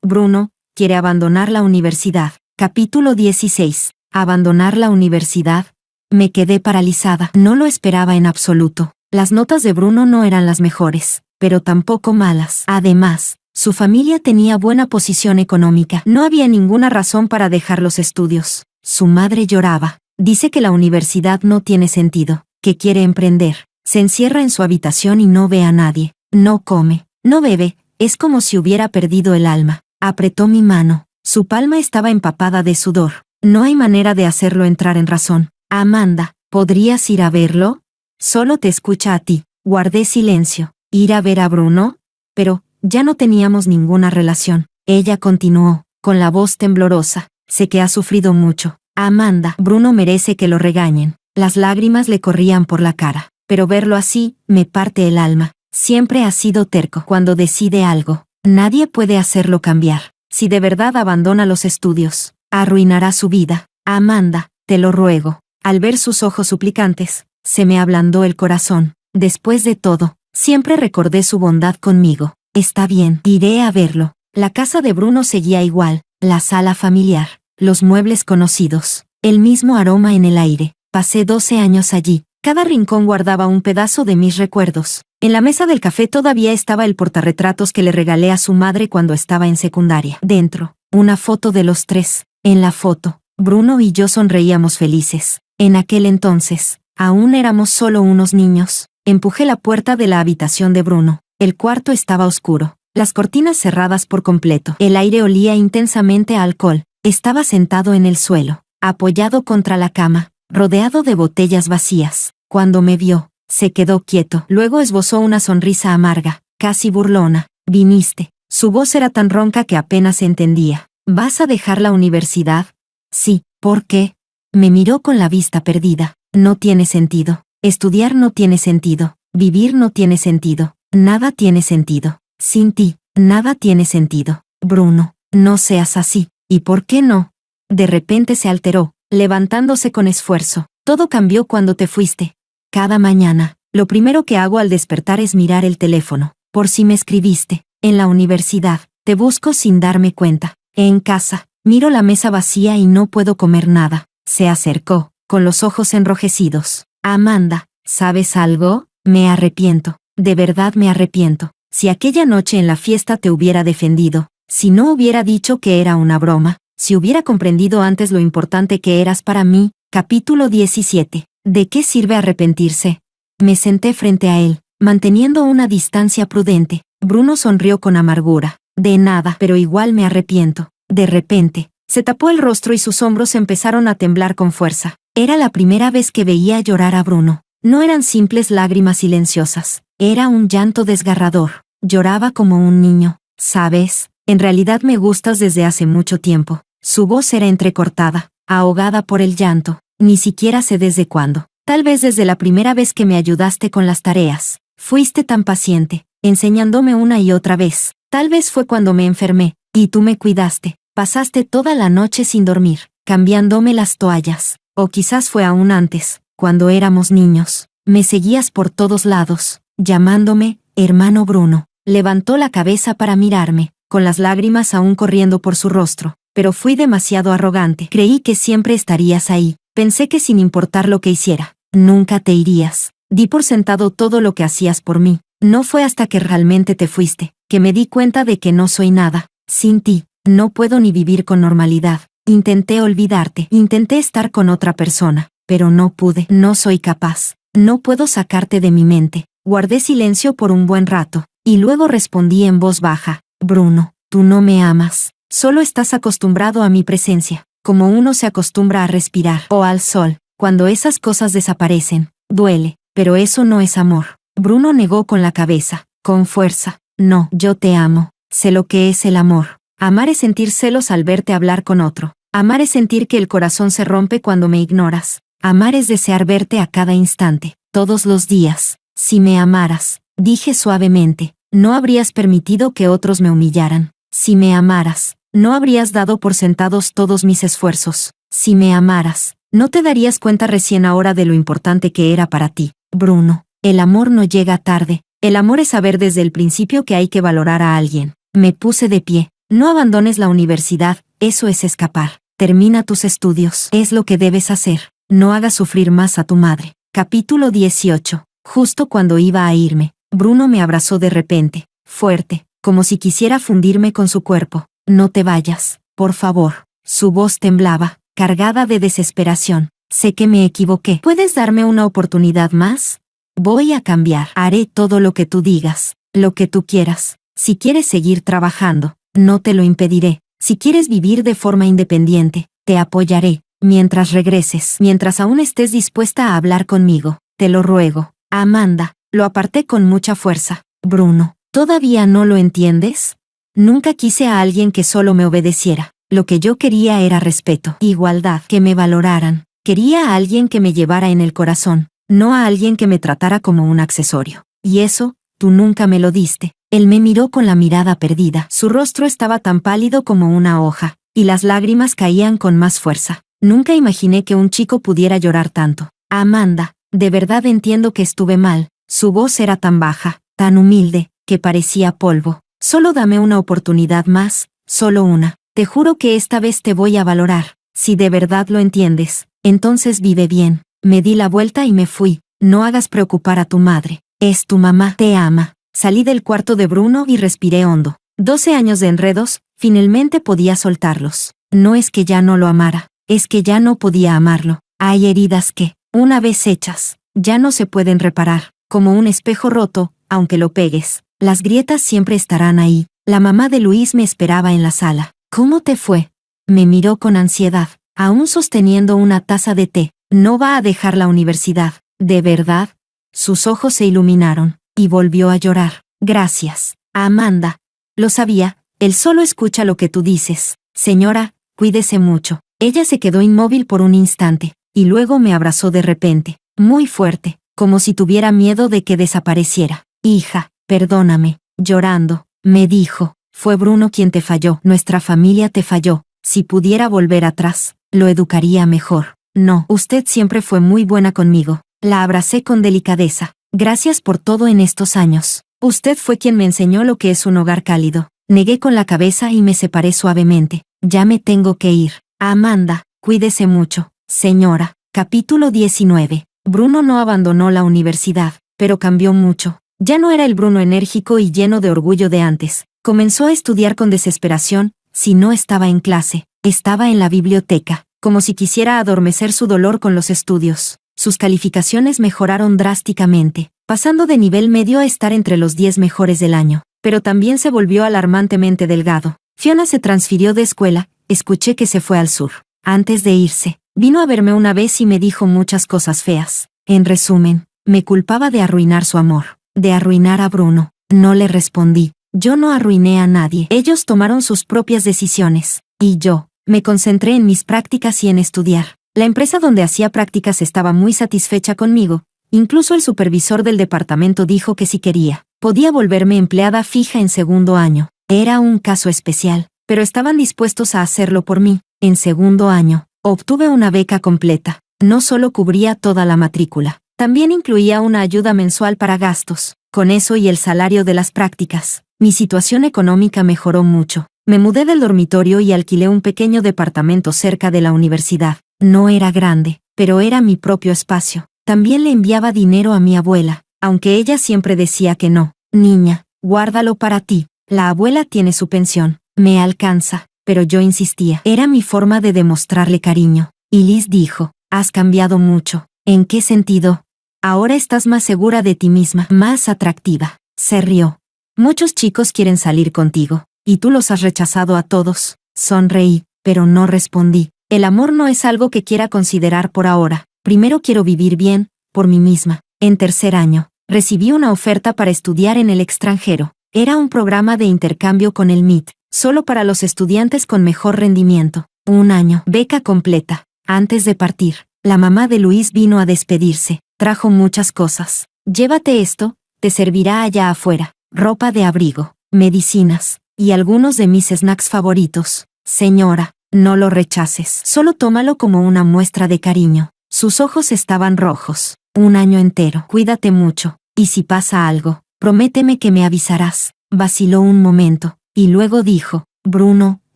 Bruno quiere abandonar la universidad. Capítulo 16. ¿Abandonar la universidad? Me quedé paralizada. No lo esperaba en absoluto. Las notas de Bruno no eran las mejores, pero tampoco malas. Además, su familia tenía buena posición económica. No había ninguna razón para dejar los estudios. Su madre lloraba. Dice que la universidad no tiene sentido, que quiere emprender. Se encierra en su habitación y no ve a nadie. No come, no bebe, es como si hubiera perdido el alma. Apretó mi mano. Su palma estaba empapada de sudor. No hay manera de hacerlo entrar en razón. Amanda, ¿podrías ir a verlo? Solo te escucha a ti. Guardé silencio. ¿Ir a ver a Bruno? Pero, ya no teníamos ninguna relación. Ella continuó, con la voz temblorosa. Sé que ha sufrido mucho. Amanda, Bruno merece que lo regañen. Las lágrimas le corrían por la cara. Pero verlo así, me parte el alma. Siempre ha sido terco. Cuando decide algo, nadie puede hacerlo cambiar. Si de verdad abandona los estudios, arruinará su vida. Amanda, te lo ruego. Al ver sus ojos suplicantes, se me ablandó el corazón. Después de todo, siempre recordé su bondad conmigo. Está bien, iré a verlo. La casa de Bruno seguía igual, la sala familiar, los muebles conocidos, el mismo aroma en el aire. Pasé 12 años allí. Cada rincón guardaba un pedazo de mis recuerdos. En la mesa del café todavía estaba el portarretratos que le regalé a su madre cuando estaba en secundaria. Dentro, una foto de los 3. En la foto, Bruno y yo sonreíamos felices. En aquel entonces, aún éramos solo unos niños. Empujé la puerta de la habitación de Bruno. El cuarto estaba oscuro, las cortinas cerradas por completo. El aire olía intensamente a alcohol. Estaba sentado en el suelo, apoyado contra la cama, rodeado de botellas vacías. Cuando me vio, se quedó quieto. Luego esbozó una sonrisa amarga, casi burlona. Viniste. Su voz era tan ronca que apenas se entendía. ¿Vas a dejar la universidad? Sí. ¿Por qué? Me miró con la vista perdida. No tiene sentido. Estudiar no tiene sentido. Vivir no tiene sentido. Nada tiene sentido. Sin ti, nada tiene sentido. Bruno, no seas así. ¿Y por qué no? De repente se alteró, levantándose con esfuerzo. Todo cambió cuando te fuiste. Cada mañana, lo primero que hago al despertar es mirar el teléfono, por si me escribiste. En la universidad, te busco sin darme cuenta. En casa, miro la mesa vacía y no puedo comer nada. Se acercó, con los ojos enrojecidos. Amanda, ¿sabes algo? Me arrepiento. De verdad me arrepiento. Si aquella noche en la fiesta te hubiera defendido, si no hubiera dicho que era una broma, si hubiera comprendido antes lo importante que eras para mí. Capítulo 17. ¿De qué sirve arrepentirse? Me senté frente a él, manteniendo una distancia prudente. Bruno sonrió con amargura. De nada, pero igual me arrepiento. De repente, se tapó el rostro y sus hombros empezaron a temblar con fuerza. Era la primera vez que veía llorar a Bruno. No eran simples lágrimas silenciosas. Era un llanto desgarrador. Lloraba como un niño. ¿Sabes? En realidad me gustas desde hace mucho tiempo. Su voz era entrecortada, ahogada por el llanto. Ni siquiera sé desde cuándo. Tal vez desde la primera vez que me ayudaste con las tareas. Fuiste tan paciente, enseñándome una y otra vez. Tal vez fue cuando me enfermé, y tú me cuidaste. Pasaste toda la noche sin dormir, cambiándome las toallas. O quizás fue aún antes, cuando éramos niños. Me seguías por todos lados, llamándome, hermano Bruno. Levantó la cabeza para mirarme, con las lágrimas aún corriendo por su rostro. Pero fui demasiado arrogante. Creí que siempre estarías ahí. Pensé que sin importar lo que hiciera, nunca te irías. Di por sentado todo lo que hacías por mí. No fue hasta que realmente te fuiste, que me di cuenta de que no soy nada. Sin ti, no puedo ni vivir con normalidad. Intenté olvidarte, intenté estar con otra persona, pero no pude. No soy capaz. No puedo sacarte de mi mente. Guardé silencio por un buen rato, y luego respondí en voz baja. Bruno, tú no me amas. Solo estás acostumbrado a mi presencia, como uno se acostumbra a respirar o al sol. Cuando esas cosas desaparecen, duele, pero eso no es amor. Bruno negó con la cabeza, con fuerza. No, yo te amo. Sé lo que es el amor. Amar es sentir celos al verte hablar con otro. Amar es sentir que el corazón se rompe cuando me ignoras. Amar es desear verte a cada instante, todos los días. Si me amaras, dije suavemente, no habrías permitido que otros me humillaran. Si me amaras, no habrías dado por sentados todos mis esfuerzos. Si me amaras, no te darías cuenta recién ahora de lo importante que era para ti. Bruno, el amor no llega tarde. El amor es saber desde el principio que hay que valorar a alguien. Me puse de pie. No abandones la universidad, eso es escapar. Termina tus estudios. Es lo que debes hacer. No hagas sufrir más a tu madre. Capítulo 18. Justo cuando iba a irme, Bruno me abrazó de repente, fuerte, como si quisiera fundirme con su cuerpo. No te vayas, por favor. Su voz temblaba, cargada de desesperación. Sé que me equivoqué. ¿Puedes darme una oportunidad más? Voy a cambiar. Haré todo lo que tú digas, lo que tú quieras. Si quieres seguir trabajando, no te lo impediré. Si quieres vivir de forma independiente, te apoyaré. Mientras regreses, mientras aún estés dispuesta a hablar conmigo, te lo ruego. Amanda, lo aparté con mucha fuerza. Bruno, ¿todavía no lo entiendes? Nunca quise a alguien que solo me obedeciera. Lo que yo quería era respeto, igualdad, que me valoraran. Quería a alguien que me llevara en el corazón, no a alguien que me tratara como un accesorio. Y eso, tú nunca me lo diste. Él me miró con la mirada perdida. Su rostro estaba tan pálido como una hoja, y las lágrimas caían con más fuerza. Nunca imaginé que un chico pudiera llorar tanto. Amanda, de verdad entiendo que estuve mal. Su voz era tan baja, tan humilde, que parecía polvo. Solo dame una oportunidad más, solo una. Te juro que esta vez te voy a valorar. Si de verdad lo entiendes, entonces vive bien. Me di la vuelta y me fui. No hagas preocupar a tu madre. Es tu mamá. Te ama. Salí del cuarto de Bruno y respiré hondo. 12 años de enredos, finalmente podía soltarlos. No es que ya no lo amara, es que ya no podía amarlo. Hay heridas que, una vez hechas, ya no se pueden reparar. Como un espejo roto, aunque lo pegues, las grietas siempre estarán ahí. La mamá de Luis me esperaba en la sala. ¿Cómo te fue? Me miró con ansiedad, aún sosteniendo una taza de té. No va a dejar la universidad, ¿de verdad? Sus ojos se iluminaron, y volvió a llorar. Gracias, Amanda. Lo sabía, él solo escucha lo que tú dices. Señora, cuídese mucho. Ella se quedó inmóvil por un instante, y luego me abrazó de repente, muy fuerte, como si tuviera miedo de que desapareciera. Hija, perdóname. Llorando, me dijo, fue Bruno quien te falló, nuestra familia te falló. Si pudiera volver atrás, lo educaría mejor. No, usted siempre fue muy buena conmigo. La abracé con delicadeza. Gracias por todo en estos años. Usted fue quien me enseñó lo que es un hogar cálido. Negué con la cabeza y me separé suavemente. Ya me tengo que ir. Amanda, cuídese mucho, señora. Capítulo 19. Bruno no abandonó la universidad, pero cambió mucho. Ya no era el Bruno enérgico y lleno de orgullo de antes. Comenzó a estudiar con desesperación. Si no estaba en clase, estaba en la biblioteca, como si quisiera adormecer su dolor con los estudios. Sus calificaciones mejoraron drásticamente, pasando de nivel medio a estar entre los 10 mejores del año. Pero también se volvió alarmantemente delgado. Fiona se transfirió de escuela, escuché que se fue al sur. Antes de irse, vino a verme una vez y me dijo muchas cosas feas. En resumen, me culpaba de arruinar su amor, de arruinar a Bruno. No le respondí. Yo no arruiné a nadie. Ellos tomaron sus propias decisiones. Y yo, me concentré en mis prácticas y en estudiar. La empresa donde hacía prácticas estaba muy satisfecha conmigo. Incluso el supervisor del departamento dijo que si quería, podía volverme empleada fija en segundo año. Era un caso especial, pero estaban dispuestos a hacerlo por mí. En segundo año, obtuve una beca completa. No solo cubría toda la matrícula, también incluía una ayuda mensual para gastos. Con eso y el salario de las prácticas, mi situación económica mejoró mucho. Me mudé del dormitorio y alquilé un pequeño departamento cerca de la universidad. No era grande, pero era mi propio espacio. También le enviaba dinero a mi abuela, aunque ella siempre decía que no. Niña, guárdalo para ti. La abuela tiene su pensión. Me alcanza. Pero yo insistía. Era mi forma de demostrarle cariño. Y Liz dijo, has cambiado mucho. ¿En qué sentido? Ahora estás más segura de ti misma, más atractiva. Se rió. Muchos chicos quieren salir contigo, y tú los has rechazado a todos. Sonreí, pero no respondí. El amor no es algo que quiera considerar por ahora. Primero quiero vivir bien, por mí misma. En tercer año, recibí una oferta para estudiar en el extranjero. Era un programa de intercambio con el MIT, solo para los estudiantes con mejor rendimiento. Un año, beca completa. Antes de partir, La mamá de Luis vino a despedirse. Trajo muchas cosas. Llévate esto, te servirá allá afuera. Ropa de abrigo, medicinas, y algunos de mis snacks favoritos. Señora, no lo rechaces. Solo tómalo como una muestra de cariño. Sus ojos estaban rojos. Un año entero. Cuídate mucho. Y si pasa algo, prométeme que me avisarás. Vaciló un momento, y luego dijo, Bruno,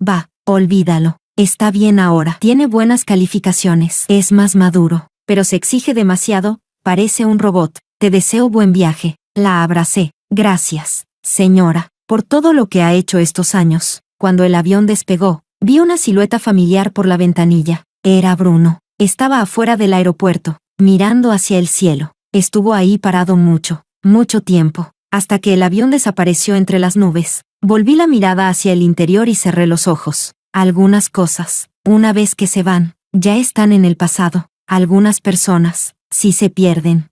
va, olvídalo. Está bien ahora. Tiene buenas calificaciones. Es más maduro, pero se exige demasiado, parece un robot. Te deseo buen viaje. La abracé. Gracias, señora, por todo lo que ha hecho estos años. Cuando el avión despegó, vi una silueta familiar por la ventanilla. Era Bruno. Estaba afuera del aeropuerto, mirando hacia el cielo. Estuvo ahí parado mucho, mucho tiempo, hasta que el avión desapareció entre las nubes. Volví la mirada hacia el interior y cerré los ojos. Algunas cosas, una vez que se van, ya están en el pasado. Algunas personas, si se pierden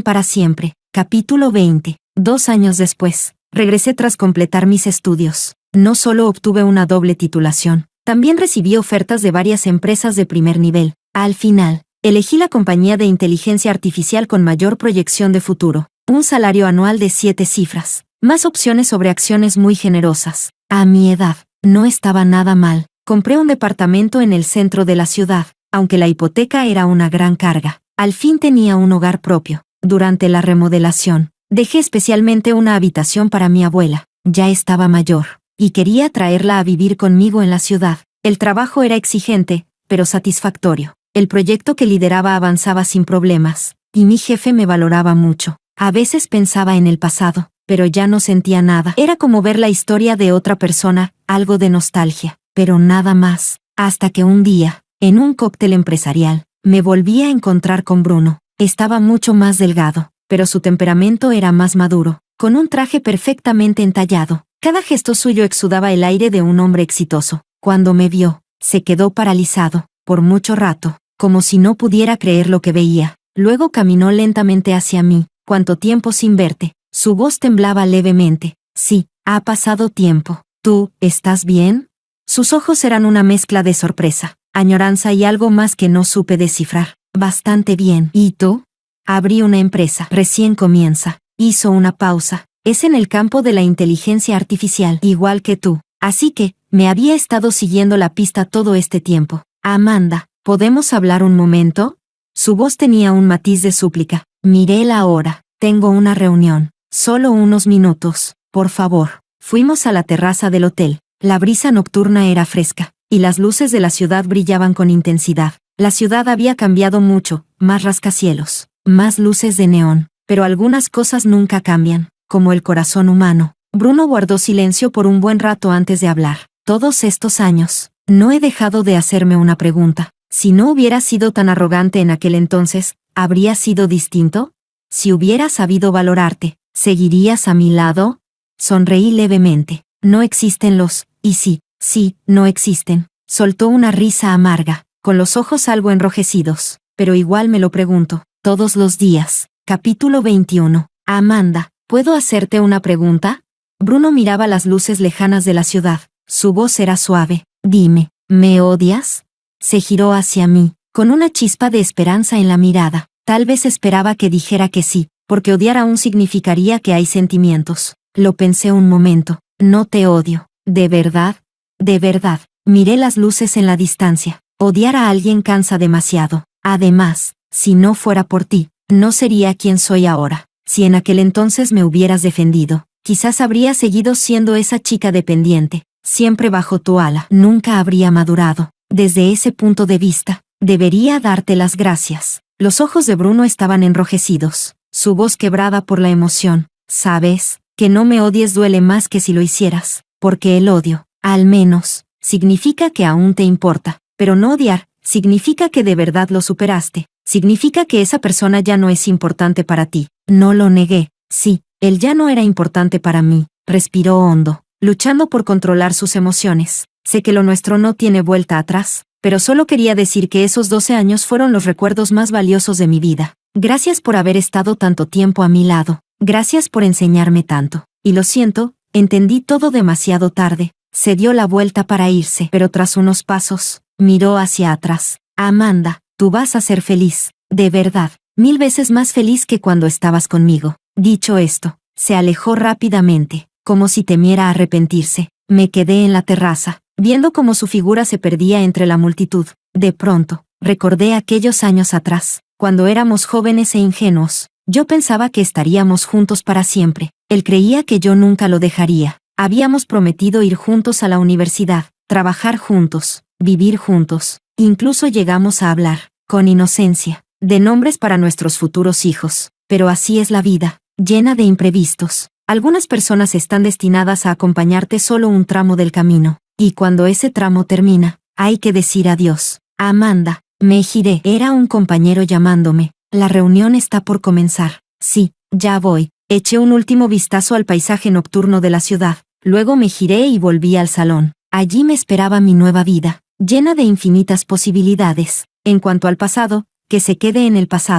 para siempre. Capítulo 20. 2 años después, regresé tras completar mis estudios. No solo obtuve una doble titulación, también recibí ofertas de varias empresas de primer nivel. Al final, elegí la compañía de inteligencia artificial con mayor proyección de futuro, un salario anual de 7 cifras, más opciones sobre acciones muy generosas. A mi edad, no estaba nada mal. Compré un departamento en el centro de la ciudad, aunque la hipoteca era una gran carga. Al fin tenía un hogar propio. Durante la remodelación, dejé especialmente una habitación para mi abuela. Ya estaba mayor, y quería traerla a vivir conmigo en la ciudad. El trabajo era exigente, pero satisfactorio. El proyecto que lideraba avanzaba sin problemas, y mi jefe me valoraba mucho. A veces pensaba en el pasado, pero ya no sentía nada. Era como ver la historia de otra persona, algo de nostalgia, pero nada más. Hasta que un día, en un cóctel empresarial, me volví a encontrar con Bruno. Estaba mucho más delgado, pero su temperamento era más maduro, con un traje perfectamente entallado. Cada gesto suyo exudaba el aire de un hombre exitoso. Cuando me vio, se quedó paralizado, por mucho rato, como si no pudiera creer lo que veía. Luego caminó lentamente hacia mí. ¿Cuánto tiempo sin verte? Su voz temblaba levemente. Sí, ha pasado tiempo. ¿Tú, estás bien? Sus ojos eran una mezcla de sorpresa, añoranza y algo más que no supe descifrar. Bastante bien. ¿Y tú? Abrí una empresa. Recién comienza. Hizo una pausa. Es en el campo de la inteligencia artificial, igual que tú. Así que, me había estado siguiendo la pista todo este tiempo. Amanda, ¿podemos hablar un momento? Su voz tenía un matiz de súplica. Miré la hora. Tengo una reunión. Solo unos minutos, por favor. Fuimos a la terraza del hotel. La brisa nocturna era fresca, y las luces de la ciudad brillaban con intensidad. La ciudad había cambiado mucho, más rascacielos, más luces de neón, pero algunas cosas nunca cambian, como el corazón humano. Bruno guardó silencio por un buen rato antes de hablar. Todos estos años, no he dejado de hacerme una pregunta. Si no hubiera sido tan arrogante en aquel entonces, ¿habría sido distinto? Si hubiera sabido valorarte, ¿seguirías a mi lado? Sonreí levemente. No existen los, y sí, no existen. Soltó una risa amarga, con los ojos algo enrojecidos, pero igual me lo pregunto, todos los días. Capítulo 21. Amanda, ¿puedo hacerte una pregunta? Bruno miraba las luces lejanas de la ciudad. Su voz era suave. Dime, ¿me odias? Se giró hacia mí, con una chispa de esperanza en la mirada. Tal vez esperaba que dijera que sí, porque odiar aún significaría que hay sentimientos. Lo pensé un momento. No te odio. ¿De verdad? De verdad. Miré las luces en la distancia. Odiar a alguien cansa demasiado. Además, si no fuera por ti, no sería quien soy ahora. Si en aquel entonces me hubieras defendido, quizás habría seguido siendo esa chica dependiente, siempre bajo tu ala. Nunca habría madurado. Desde ese punto de vista, debería darte las gracias. Los ojos de Bruno estaban enrojecidos, su voz quebrada por la emoción. Sabes, que no me odies duele más que si lo hicieras, porque el odio, al menos, significa que aún te importa, pero no odiar, significa que de verdad lo superaste, significa que esa persona ya no es importante para ti. No lo negué. Sí, él ya no era importante para mí. Respiró hondo, luchando por controlar sus emociones. Sé que lo nuestro no tiene vuelta atrás, pero solo quería decir que esos 12 años fueron los recuerdos más valiosos de mi vida. Gracias por haber estado tanto tiempo a mi lado. Gracias por enseñarme tanto. Y lo siento, entendí todo demasiado tarde. Se dio la vuelta para irse, pero tras unos pasos, miró hacia atrás. Amanda, Tú vas a ser feliz, de verdad, 1000 veces más feliz que cuando estabas conmigo. Dicho esto, se alejó rápidamente, como si temiera arrepentirse. Me quedé en la terraza, viendo cómo su figura se perdía entre la multitud. De pronto, recordé aquellos años atrás, cuando éramos jóvenes e ingenuos. Yo pensaba que estaríamos juntos para siempre. Él creía que yo nunca lo dejaría. Habíamos prometido ir juntos a la universidad, trabajar juntos, vivir juntos. Incluso llegamos a hablar, con inocencia, de nombres para nuestros futuros hijos. Pero así es la vida, llena de imprevistos. Algunas personas están destinadas a acompañarte solo un tramo del camino, y cuando ese tramo termina, hay que decir adiós. Amanda, me giré. Era un compañero llamándome. La reunión está por comenzar. Sí, ya voy. Eché un último vistazo al paisaje nocturno de la ciudad. Luego me giré y volví al salón. Allí me esperaba mi nueva vida, llena de infinitas posibilidades. En cuanto al pasado, que se quede en el pasado.